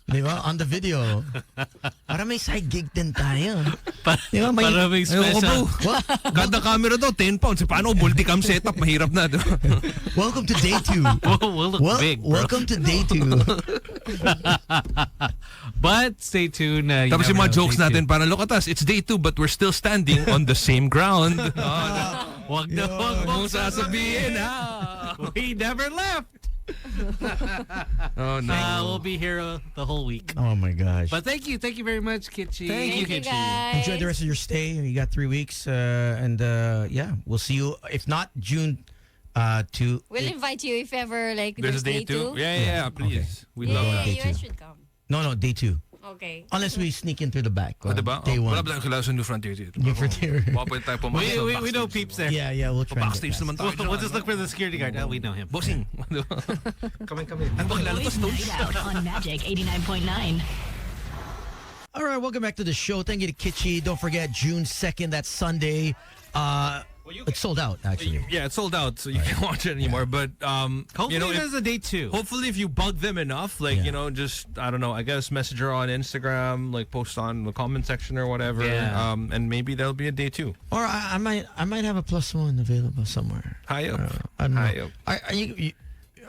Di ba? On the video. Para may side gig din tayo. Di ba? May, Para may special. Kada camera daw, 10 pounds. Paano multicam setup? Mahirap na. Diba? welcome to day 2. We'll look big, bro. Welcome to day 2. But stay tuned. You Tapos yung never mga know, jokes day natin, parang look at us, it's day 2 but we're still standing on the same ground. 2. Wag na wag Huwag mong mong sasabihin, ha? We never left. Oh, no. We'll be here the whole week. Oh my gosh. But thank you very much, Kitchie. Thank you, Thank you, guys. Enjoy the rest of your stay. You got 3 weeks. And yeah, we'll see you, if not June 2. We'll invite you if ever like There's a day 2? Yeah, please. We love Yeah, that. Day you guys two. should come. No, day 2. Okay. Unless we sneak in through the back. Diba? Day 1. Wala ba tayong kilala sa New Frontier dito? New Frontier. Baka pwede tayo pumasok sa We know backstage. peeps there. Yeah, we'll try. and get Backstage that. naman tayo. We'll just look for the security guard. Oh, we know him. Bossing. Come in. Ano ba kilala Boys to? Night Out on Magic 89.9. All right, welcome back to the show. Thank you to Kitchie. Don't forget, June 2nd, that's Sunday. It's sold out, actually. Yeah, it's sold out, so you can't watch it anymore. But Hopefully you know, there's a day 2. hopefully if you bug them enough, like Yeah. you know, just I don't know, I guess message her on Instagram, like post on the comment section or whatever. Yeah. And maybe there'll be a day 2. Or I might have a +1 available somewhere. High up. I don't know. High up. Are you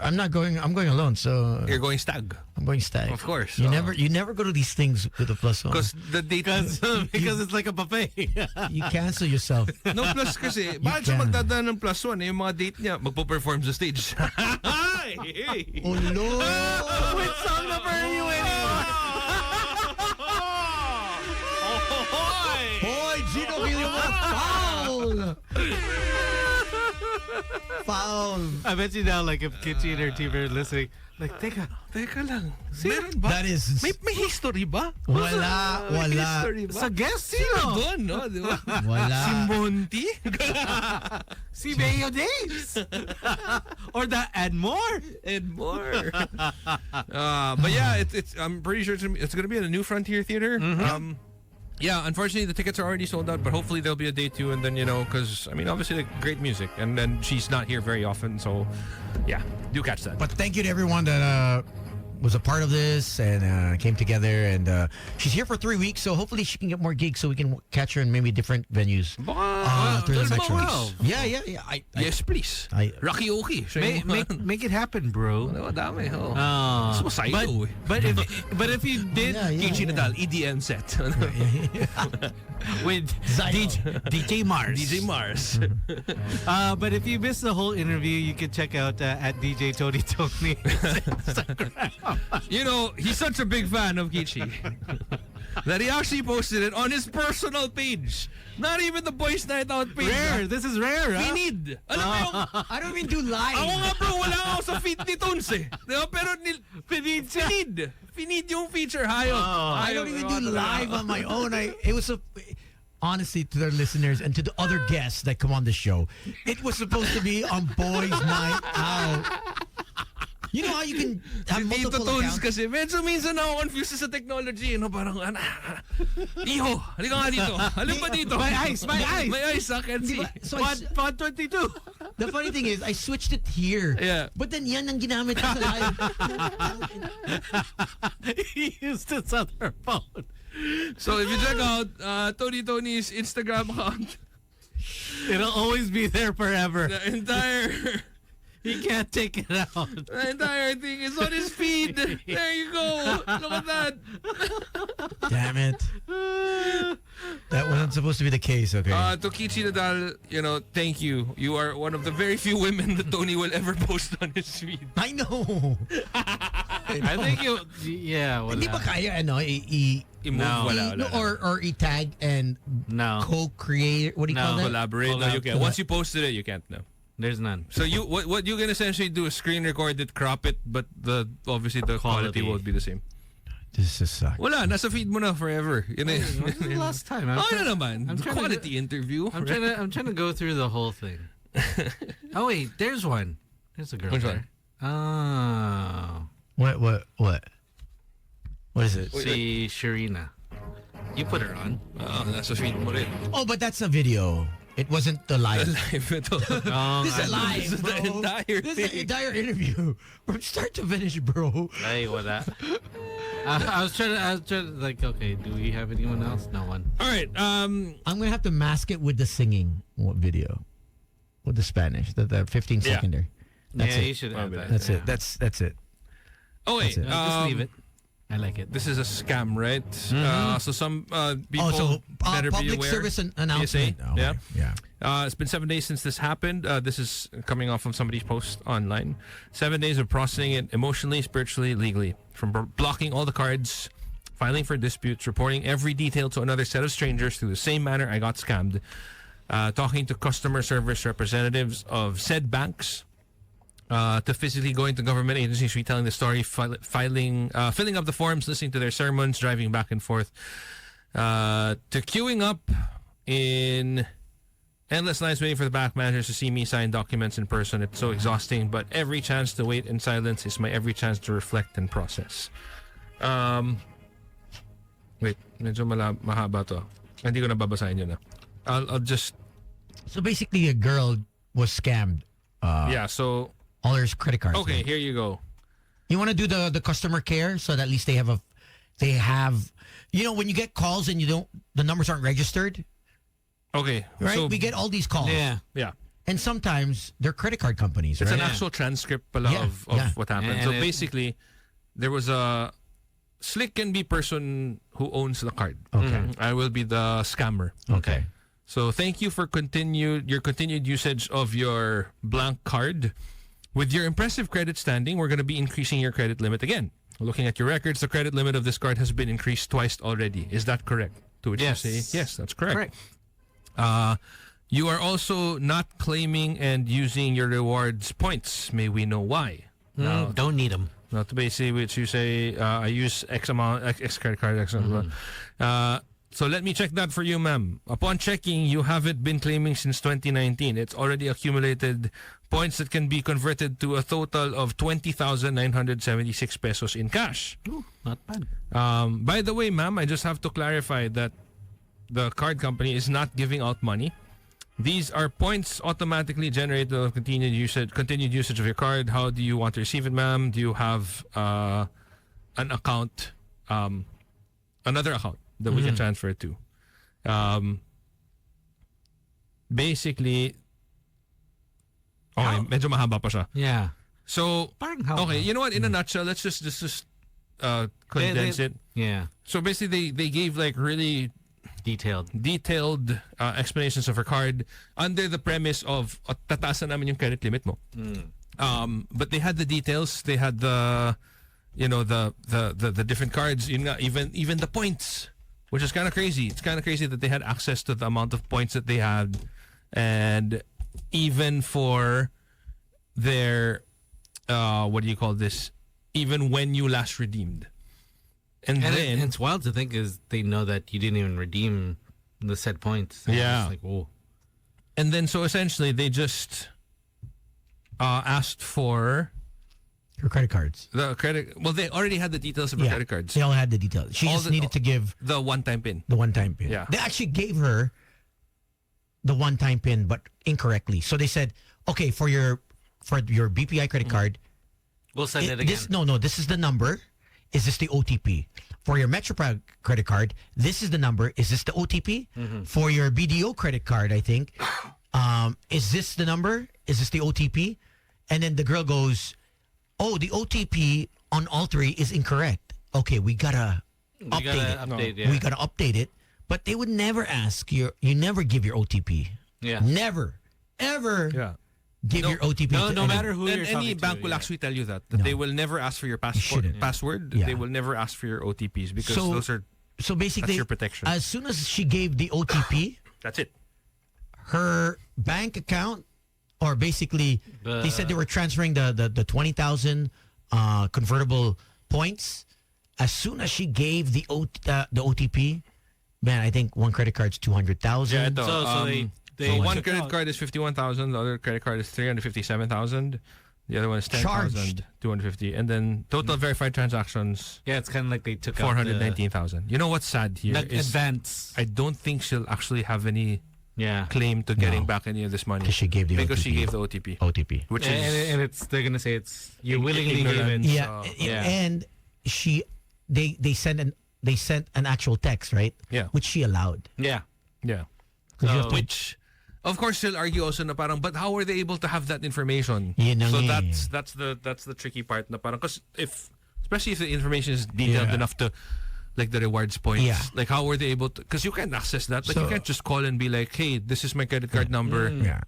I'm not going. I'm going alone. So You're going stag. I'm going stag. Of course. You never go to these things with a plus one. Because the date... Because it's like a buffet. You cancel yourself. No, plus kasi, bakit siya can. magdadaan ng plus one? Yung mga date niya, magpo-perform sa stage. Hey! Oh no! Which song number are you in? Boy, Gino Guillermo, foul! Foul. I bet you now, like, if Kitchie and her team are listening, like, teka lang. Meron ba? That is... May history ba? Wala. History ba? Sa guest, Sino sino? doon, no? Di ba? Wala. Si Monty? Si Mayo Days. Or the and more. And more. But yeah, it's I'm pretty sure it's going to be at a New Frontier Theater. Yeah, unfortunately, the tickets are already sold out, but hopefully there'll be a day 2, and then, because, I mean, obviously, like, great music, and then she's not here very often, so, yeah, do catch that. But thank you to everyone that was a part of this and came together. And she's here for 3 weeks, so hopefully she can get more gigs so we can catch her in maybe different venues. Through the metro. Yeah. Yes, please. Rocky Oki. Make it happen, bro. Dami, But if you did Kitchie Nadal, EDM set. with DJ Mars. DJ Mars. But if you missed the whole interview, you can check out at DJ Tony Tony. He's such a big fan of Kitchie that he actually posted it on his personal page. Not even the Boys Night Out page. Rare. This is rare, huh? Finid. Alam mo yung... I don't even do live. Ako nga bro, wala ako sa feed ni Tones eh. Diba? Pero Finid yung feature. Hayo. I don't even do live on my own. It was honestly, to their listeners and to the other guests that come on the show, it was supposed to be on Boys Night Out. You know how you can have multiple accounts? Kasi medyo minsan ako confused sa technology. Parang, Iho, halika nga dito. Halika pa dito. My eyes. My eyes, I can see. So 122. the funny thing is, I switched it here. Yeah. But then yan ang ginamit ko sa live. He used his other phone. So if you check out Tony's Instagram account, it'll always be there forever. the entire... He can't take it out. The entire thing is on his feed. There you go. Look at that. Damn it. That wasn't supposed to be the case, okay? To Kitchie Nadal, thank you. You are one of the very few women that Tony will ever post on his feed. I know. I think Hindi ba kaya, Wala. Or i-tag and co-create, what do you call that? Collaborate. No, you can't. Once you posted it, you can't. No. There's none. So what you can essentially do is screen record it, crop it, but obviously the quality won't be the same. This just sucks. Wala, nasa feed mo na forever. Yun eh. When's the last time? naman. Quality interview. I'm trying to go through the whole thing. Oh wait, there's one. There's a girl. Which there. one? Oh. What is it? See Sharina. You put her on. Nasa feed mo rin. Oh, but that's a video. It wasn't the live. Live ito. This is live, This is the bro. entire This is thing. the entire interview from start to finish, bro. Hey, what that? I was trying to like, okay, do we have anyone else? No one. All right. I'm gonna have to mask it with the singing video, with the Spanish, the 15-seconder. That's it. You should have that. That's it. That's it. Oh wait. That's it. Just leave it. I like it. This is a scam, right? So some people better be public aware. service announcement. PSA, Oh, yeah. Yeah. It's been 7 days since this happened. This is coming off of somebody's post online. 7 days of processing it emotionally, spiritually, legally. From blocking all the cards, filing for disputes, reporting every detail to another set of strangers through the same manner I got scammed. Talking to customer service representatives of said banks. To physically going to government agencies, retelling the story, filling up the forms, listening to their sermons, driving back and forth, to queuing up in endless lines waiting for the bank managers to see me sign documents in person. It's so exhausting, but every chance to wait in silence is my every chance to reflect and process. Wait, medyo mahaba to. Hindi ko na babasahin yun na. I'll just... So basically, a girl was scammed. Yeah, so... All her credit cards. Okay, here you go. You want to do the customer care so that at least they have when you get calls and the numbers aren't registered. Okay. Right? So, we get all these calls. Yeah. Yeah. And sometimes they're credit card companies, It's right? an actual transcript pala Yeah, of yeah. what happened. And So it- basically, there was a Slick can be person who owns the card. Okay. I will be the scammer. Okay. So thank you for your continued usage of your blank card. With your impressive credit standing, we're going to be increasing your credit limit again. Looking at your records, the credit limit of this card has been increased twice already. Is that correct? To which Yes. you say, yes, that's correct. Correct. You are also not claiming and using your rewards points. May we know why? Now, Don't need them. not to basic, which you say, I use X amount, X credit card, X amount. So let me check that for you, ma'am. Upon checking, you haven't been claiming since 2019. It's already accumulated points that can be converted to a total of 20,976 pesos in cash. Ooh, not bad. By the way, ma'am, I just have to clarify that the card company is not giving out money. These are points automatically generated of continued usage of your card. How do you want to receive it, ma'am? Do you have an account, another account that we can transfer it to? Basically, okay, medyo mahaba pa siya. Yeah. So, Parang how? okay, you know what? In a nutshell, let's just condense it. Yeah. So basically, they gave like really Detailed. explanations of her card under the premise of tataasan namin yung credit limit mo. But they had the details. They had the the different cards. Yun nga, even the points, which is kind of crazy. It's kind of crazy that they had access to the amount of points that they had, and even for their what do you call this? Even when you last redeemed. And then it's wild to think is they know that you didn't even redeem the said points. And Yeah. It's like, whoa. And then so essentially they just asked for Her credit cards. the credit. Well, they already had the details of her credit cards. They all had the details. She All just the- needed to give The one-time pin. the one-time pin. Yeah. They actually gave her the one-time pin, but incorrectly. So they said, okay, for your BPI credit card, We'll send it again. this is the number. Is this the OTP? For your MetroPride credit card, this is the number. Is this the OTP? For your BDO credit card, I think, is this the number? Is this the OTP? And then the girl goes, oh, the OTP on all three is incorrect. Okay, we gotta update it. Yeah. We gotta update it. But they would never ask you never give your OTP. Yeah. Never, ever Yeah. give your OTP. No to no anyone. matter who And you're any talking bank to, will yeah. actually tell you that No. they will never ask for your shouldn't. password. Yeah. They will never ask for your OTPs because So- those are So basically, That's your protection. as soon as she gave the OTP, that's it. her bank account, or basically, they said they were transferring the 20,000 convertible points. As soon as she gave the OTP, man, I think one credit card's 200,000. Yeah, ito, So they so one took credit out- card is 51,000. The other credit card is 357,000. The other one is Charged. 10,250, and then total verified transactions Yeah, it's kind of like they took out 419,000. You know what's sad here the is advance. I don't think she'll actually have any Yeah. claim to getting No. back any of this money Because she gave the because she OTP. gave the OTP, OTP. which And, is and it's they're gonna say it's you willingly gave ignorant. it. Yeah, yeah. and they sent an actual text, right? Yeah. Which she allowed. Yeah. yeah. 'Cause you have to- Which, of course, she'll argue also na parang, but how are they able to have that information? Yun na So nga eh. that's the tricky part na parang, because especially if the information is detailed Yeah. enough to, like the rewards points, Yeah. like how were they able to? Because you can't access that. Like you So- can't just call and be like, hey, this is my credit card number. Yeah.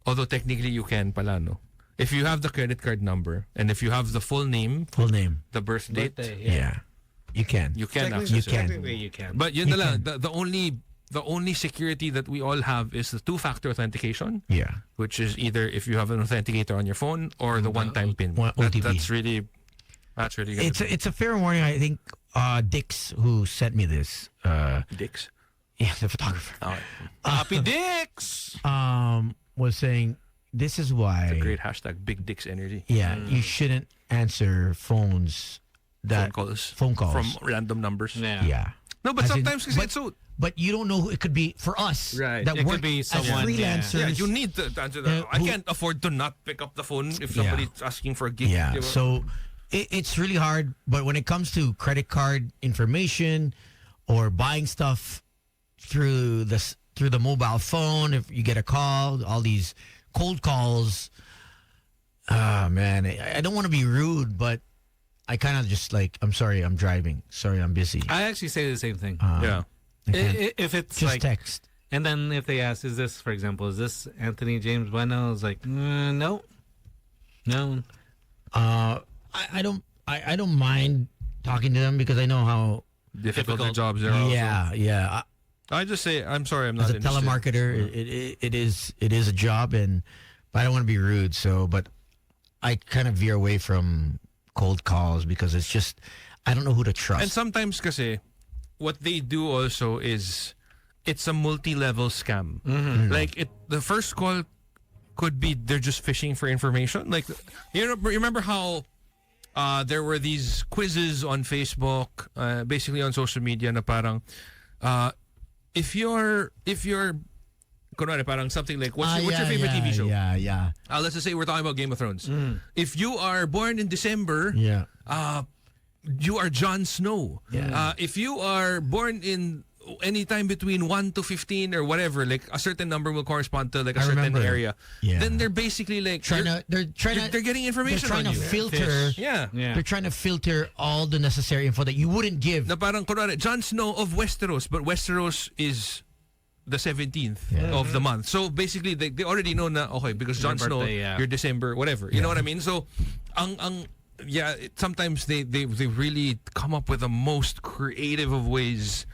Although technically you can pala, no? If you have the credit card number and if you have the full name, Full name. the birth date, Birthday, Yeah. You can. you can Technically- access You it. can. Technically, you can. But yun You na lang, can. the only security that we all have is the two-factor authentication, Yeah. which is either if you have an authenticator on your phone or the one-time PIN. OTP. That's really good. It's a fair warning. I think Dix, who sent me this, dicks. yeah, the photographer, Happy Dicks. was saying this is why. Great hashtag, big dicks energy. Yeah, you shouldn't answer phones that Phone calls from random numbers. Yeah. Yeah. No, but As in- sometimes kasi but- it's so. But you don't know who it could be for us. Right. That It could work be as someone, yeah. freelancers. Yeah, you need to answer that. I who- can't afford to not pick up the phone if Yeah. somebody's asking for a gig. Yeah. Diba? So it's really hard. But when it comes to credit card information or buying stuff through through the mobile phone. If you get a call, all these cold calls. Ah, man, I don't want to be rude, but I kind of just like, I'm sorry, I'm driving. Sorry, I'm busy. I actually say the same thing. Yeah. If it's just like text. And then if they ask, is this, for example, is this Anthony James Bueno? I was like, no. I don't mind talking to them because I know how Difficult their jobs are. Also. yeah. I just say, I'm sorry, I'm not As a interested. telemarketer, it is a job, but I don't want to be rude. So, but I kind of veer away from cold calls because it's just, I don't know who to trust. And sometimes kasi, what they do also is, it's a multi-level scam. Like, the first call could be they're just fishing for information. Like, you remember how there were these quizzes on Facebook, basically on social media, na parang, if you're kunwari, parang something like, what's your favorite TV show? Yeah. Let's just say we're talking about Game of Thrones. If you are born in December, you are Jon Snow. If you are born in anytime between 1 to 15 or whatever, like a certain number will correspond to like a certain area. Then they're basically like they're getting information. They're trying on to you. filter. Yeah. They're trying to filter all the necessary info that you wouldn't give. Na parang kunwari, Jon Snow of Westeros, but Westeros is the 17th of the month. So basically they already know na okay, because Jon Snow, you're December, whatever. You know what I mean? So sometimes they really come up with the most creative of ways.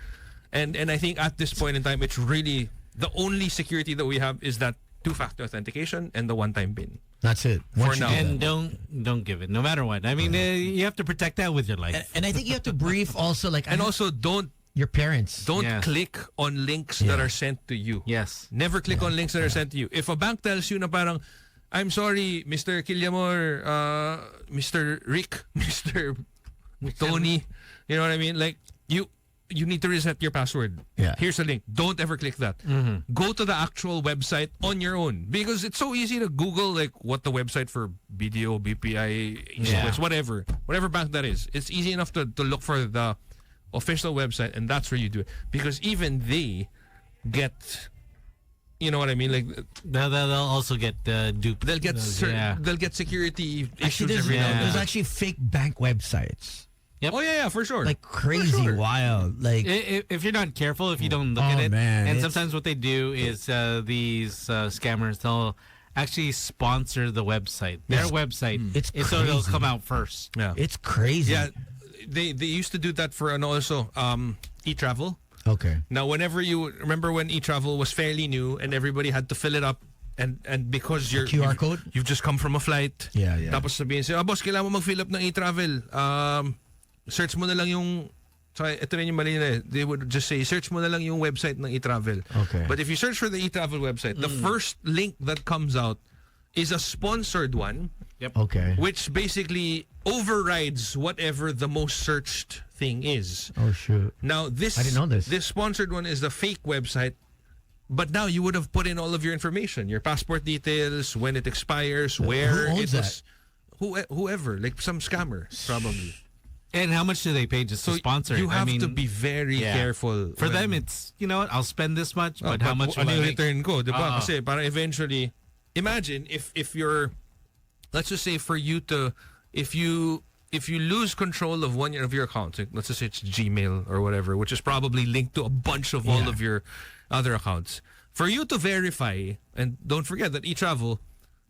And I think at this point in time, it's really the only security that we have is that two-factor authentication and the one-time PIN. That's it. For now. And don't give it, no matter what. I mean, you have to protect that with your life. And I think you have to brief also like and also your parents. Don't click on links that are sent to you. Yes. Never click on links that are sent to you. If a bank tells you na parang, I'm sorry, Mr. Killamor, Mr. Rick, Mr. Tony, you know what I mean? Like, you need to reset your password. Yeah. Here's a link. Don't ever click that. Go to the actual website on your own because it's so easy to Google like what the website for BDO, BPI, East-West, whatever bank that is. It's easy enough to look for the official website, and that's where you do it. Because even they get, you know what I mean? Like they'll also get duped. They'll get they'll get security issues every now and then. There's actually fake bank websites. Yep. Oh yeah, for sure. Like crazy, wild. Like if you're not careful, if you don't look at it, man, and sometimes what they do is these scammers, they'll actually sponsor the website, their website. It's so it'll crazy. come out first. Yeah, it's crazy. Yeah, they used to do that for and also e-travel. Okay. Now, whenever you remember when e-travel was fairly new and everybody had to fill it up. And because you're QR code, you've just come from a flight. Yeah. Tapos sabihin sa'yo, boss, kailangan mo mag-fill up ng e-travel. Search mo na lang yung, sorry, ito rin yung mali na. They would just say, search mo na lang yung website ng e-travel. Okay. But if you search for the e-travel website, the first link that comes out is a sponsored one. Yep. Okay. Which basically overrides whatever the most searched thing is. Oh shoot. Now this, I didn't know this. This sponsored one is the fake website. But now you would have put in all of your information, your passport details, when it expires, where Who it owns was. Whoever, like some scammer, probably. And how much do they pay just to sponsor you it? have to be very careful. For them, it's, you know what, I'll spend this much, but how much will ano I yung make? return ko, diba? Kasi para eventually, imagine if you're, let's just say for you to, if you lose control of one of your accounts, like let's just say it's Gmail or whatever, which is probably linked to a bunch of all of your other accounts. For you to verify, and don't forget that e-travel,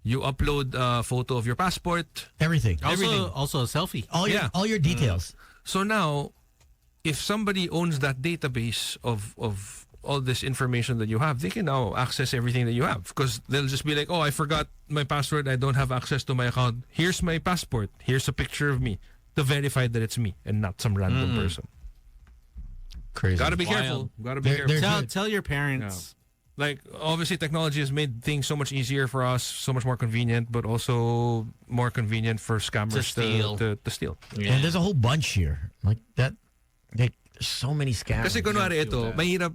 you upload a photo of your passport. Everything. Also a selfie. All your details. So now, if somebody owns that database of all this information that you have, they can now access everything that you have. Because they'll just be like, oh, I forgot my password. I don't have access to my account. Here's my passport. Here's a picture of me to verify that it's me and not some random person. Crazy. Gotta be careful. Gotta be careful. Tell your parents. Like, obviously, technology has made things so much easier for us, so much more convenient, but also more convenient for scammers to steal. Yeah. And there's a whole bunch here. Like that. Like, there's so many scams. Kasi kunwari ito, mahirap,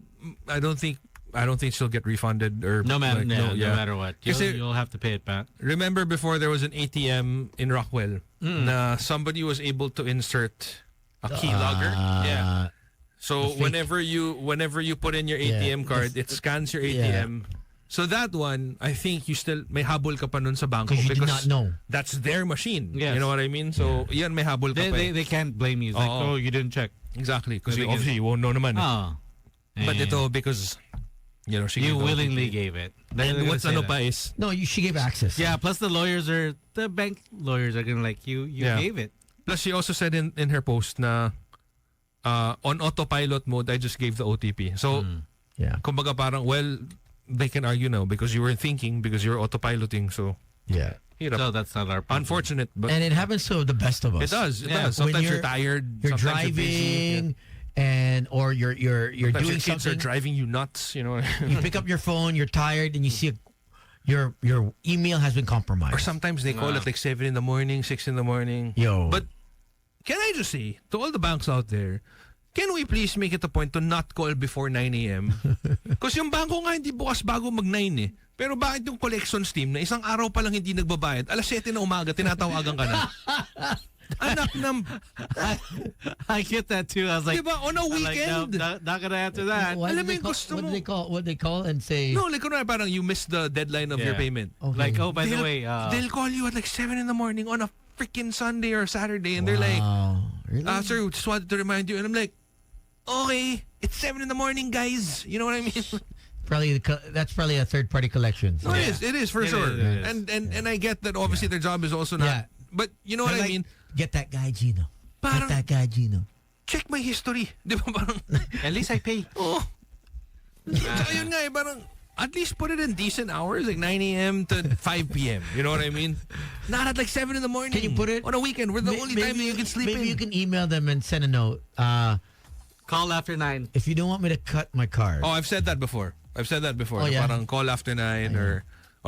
I don't think she'll get refunded or No matter no what. Kasi You'll have to pay it back. remember before there was an ATM in Rockwell na somebody was able to insert a keylogger. So whenever you put in your ATM card, it scans your ATM. So that one, I think you still may habol ka pa nun sa banko because you did not know. That's their machine. Yes. You know what I mean? So yan may habol ka pa. They can't blame you. It's like, oh, you didn't check. Exactly, because obviously you won't know naman. Oh. But ito because she you gave willingly gave it. And what's ano pa is She gave access. Yeah, plus the bank lawyers are gonna like you gave it. plus she also said in her post na on autopilot mode I just gave the OTP. So kumbaga parang they can argue now because you were thinking because you were autopiloting. So hirap. So that's not our problem. Unfortunate, but And it happens to the best of us. it does. It Yeah. does. When Sometimes you're tired. You're sometimes driving, or you're Sometimes doing your kids are something. driving you nuts. You know. You pick up your phone. You're tired, and you see your email has been compromised. Or sometimes they call it like 7 in the morning, 6 in the morning. Yo. But can I just say to all the banks out there, can we please make it a point to not call before 9 a.m.? Because yung bangko nga hindi bukas bago mag-9 eh. Pero bakit yung collections team na isang araw pa lang hindi nagbabayad, alas 7 na umaga, tinatawagan ka na. Anak ng... I get that too. I was like, Diba? On a weekend. Like, not gonna answer that. What Alam mo do they yung call- gusto what mo? do they call? What they call and say? No, like kunwari parang you missed the deadline of your Yeah. payment. Okay. Like, oh, by the They'll- way, they'll call you at like 7 in the morning on a freaking Sunday or Saturday and they're like, Wow. Really? sir, we just wanted to remind you. And I'm like, okay, it's 7 in the morning, guys. You know what I mean? That's probably a third party collection. No, it is for It sure. is. And I get that obviously their job is also not. Yeah. But you know what I Like, mean? Get that guy Gino. Parang- Get that guy Gino. Check my history. Di ba parang, At least I pay. oh. Tsaka yun nga eh, parang, at least put it in decent hours, like 9 a.m. to 5 p.m. You know what I mean? Not at like 7 in the morning. Can you put it on a weekend? We're the only time that you can sleep Maybe in. you can email them and send a note. Call after 9. If you don't want me to cut my card. Oh, I've said that before. Oh, yeah? Parang call after 9 or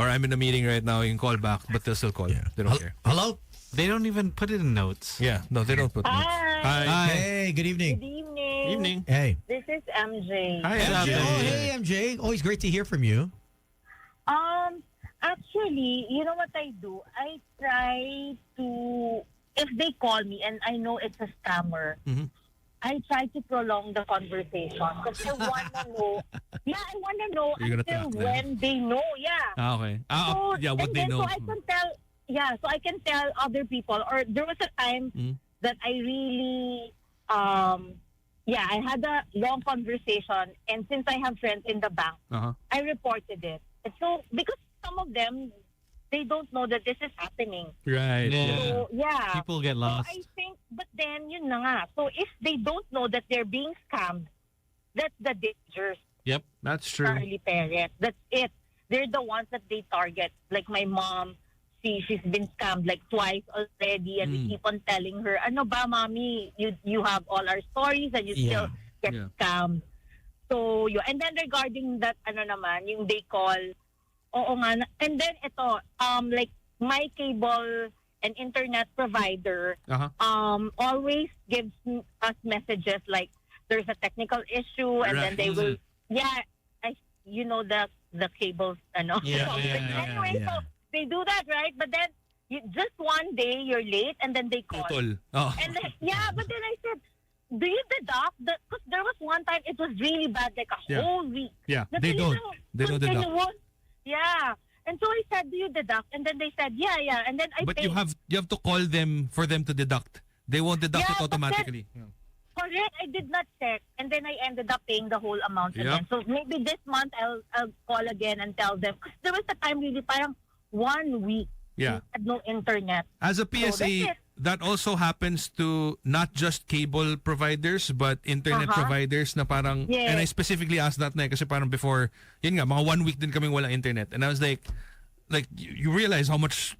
I'm in a meeting right now, you can call back, but they'll still call you. They don't care. Hello? They don't even put it in notes. Yeah, no, they don't put notes. Hi. Hey, good evening. Good evening. Evening. Hey. This is MJ. Hi, What's up, MJ. Oh, hey, MJ. Always great to hear from you. Actually, you know what I do? I try to, if they call me and I know it's a scammer, I try to prolong the conversation because I want to know. Yeah, I want to know You're gonna until track them. when they know. Yeah. Okay. So, Yeah, what and they then, know. So I can tell. Yeah, so I can tell other people. Or there was a time that I really, I had a long conversation, and since I have friends in the bank, I reported it. And so because some of them, they don't know that this is happening. Right. Yeah. So yeah, People get lost. So I think, but then yun na nga. So if they don't know that they're being scammed, that's the danger. Yep. That's true. Early parents. That's it. They're the ones that they target. Like my mom, she's been scammed like twice already, and we keep on telling her, "Ano ba, mommy? You have all our stories, and you still get scammed." So and then regarding that, ano naman, yung they call, oo nga, and then ito, like my cable and internet provider, always gives us messages like there's a technical issue, and then they will, the cables, ano. Anyway, so they do that, right? But then just one day you're late, and then they call. Oh. And then, but then I said, do you deduct? Because there was one time it was really bad, like a whole week. Yeah, Na they don't. talagang They don't deduct. continuous. Yeah. And so I said, do you deduct? And then they said, yeah. And then I But paid. you have to call them for them to deduct. They won't deduct Yeah, it but then- automatically. Correct. I did not check. And then I ended up paying the whole amount again. So maybe this month I'll call again and tell them. Because there was a time really parang 1 week. Yeah. We had no internet. As a So that's PSA, it. that also happens to not just cable providers but internet providers na parang, Yes. and I specifically asked that na kasi parang before, yun nga, mga 1 week din kaming walang internet. And I was like you realize how much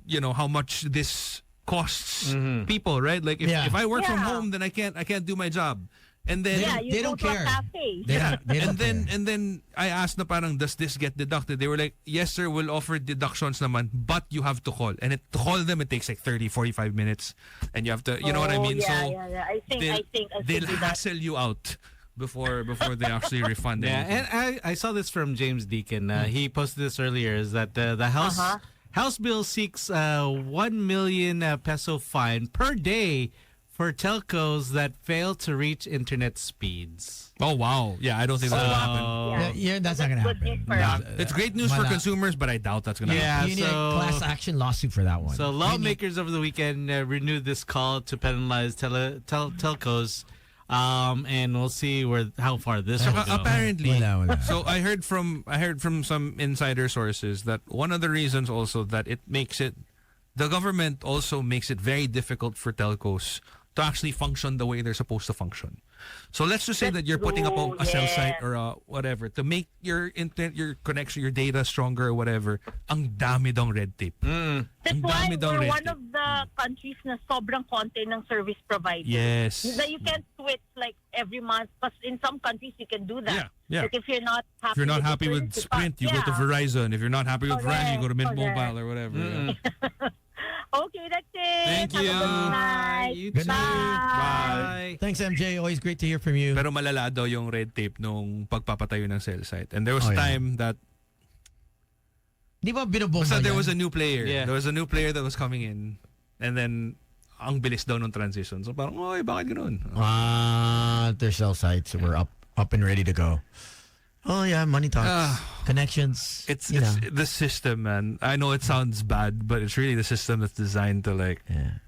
this costs people, right? Like if I work from home, then I can't do my job. And then You they go don't to a care. cafe. They don't care. and then I asked na parang, does this get deducted? They were like, yes sir, we'll offer deductions naman, but you have to call. And to call them, it takes like 30-45 minutes. And you have to, you know what I mean? Yeah, So yeah. I think I should they'll do that. hassle you out before they actually refund Yeah, anything. and I saw this from James Deacon. He posted this earlier. Is that the House bill seeks 1 million peso fine per day for telcos that fail to reach internet speeds. Oh, wow. Yeah, I don't think that's going to happen. Yeah, that's not gonna Good news happen. for us. It's great news for Wala. consumers, but I doubt that's going to happen. You need a class action lawsuit for that one. So lawmakers over the weekend renewed this call to penalize telcos, and we'll see how far this will go. Apparently, Wala. so I heard from some insider sources that one of the reasons also that the government also makes it very difficult for telcos to actually function the way they're supposed to function. So let's just say that you're putting up a cell site or whatever to make your internet, your connection, your data stronger or whatever. Ang dami dong red tape. That's Ang why dami daw we're red one tape. of the countries na sobrang konti ng service provider. Yes. That you can switch like every month. But in some countries, you can do that. Yeah. Like if you're not happy, If you're not happy with the Sprint, you go to Verizon. If you're not happy with Verizon, you go to Mint Correct. Mobile or whatever. Yeah. Okay, that's it. Thank Have a you. good night. You Good too. night. Bye. Thanks, MJ. Always great to hear from you. Pero malala daw yung red tape nung pagpapatayo ng cell site. And there was Oh, yeah. time that Di ba binobomba basta there yan? was a new player. Yeah. There was a new player that was coming in. And then, ang bilis daw ng transition. So parang, oy, bakit ganun? Their cell sites were up and ready to go. Oh yeah, money talks, connections. It's you know. the system, man. I know it sounds bad, but it's really the system that's designed to like... Yeah.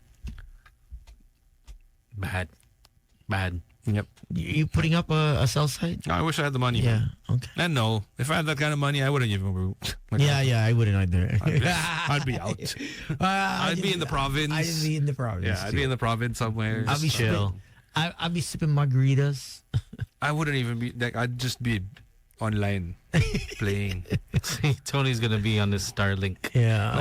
Bad. Yep. You putting up a cell site? I wish I had the money. Yeah. Man. Okay. And no, if I had that kind of money, I wouldn't even... Like, Yeah, I wouldn't either. I'd be out. I'd be in the province. I'd be in the province. Yeah, I'd be in the province somewhere. I'll be chill. I'd be sipping margaritas. I wouldn't even be like. I'd just be online playing. Tony's gonna be on his Starlink Yeah.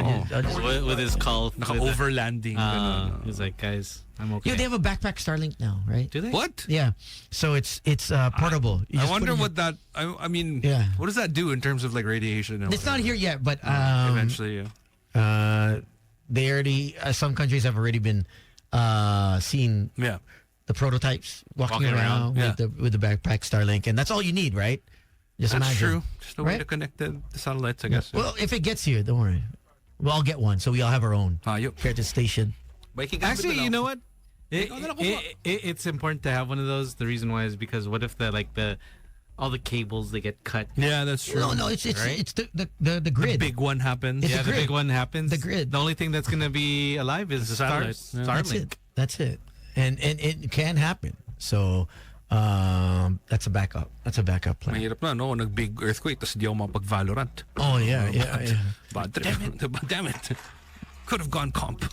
with his call. Naka-overlanding. ganun. He's like, guys, I'm okay. Yeah, they have a backpack Starlink now, right? Do they? What? Yeah. So it's portable. You I just wonder put it what that. I mean, Yeah. what does that do in terms of like radiation? And It's not here yet, but eventually, yeah. they already some countries have already been seen Yeah. the prototypes walking Walking around around, with the backpack Starlink, and that's all you need, right? Just That's imagine. true. Just a way Right? to connect the satellites, I guess. Well, if it gets here, don't worry. We'll all get one, so we all have our own Ayop. here at the station. Actually, you know what? It's important to have one of those. The reason why is because what if all the cables they get cut? Yeah, that's true. No, it's Right? it's the grid. The big one happens. It's Yeah, a the grid. big one happens. The grid. The only thing that's gonna be alive is the satellite. Yeah. Starlink. That's it. And it can happen. So that's a backup. That's a backup plan. Mahirap na, no? Nag-big earthquake, tapos di ako mapag-Valorant. Oh yeah. Bad trip. Damn it. Could have gone comp.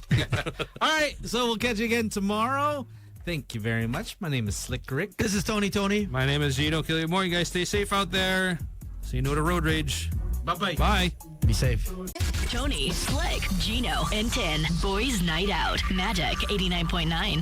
All right, so we'll catch you again tomorrow. Thank you very much. My name is Slick Rick. This is Tony. My name is Gino. Kill you more. You guys stay safe out there. See you no to road rage. Bye-bye. Bye. Be safe. Tony, Slick, Gino, and 10. Boys Night Out. Magic 89.9.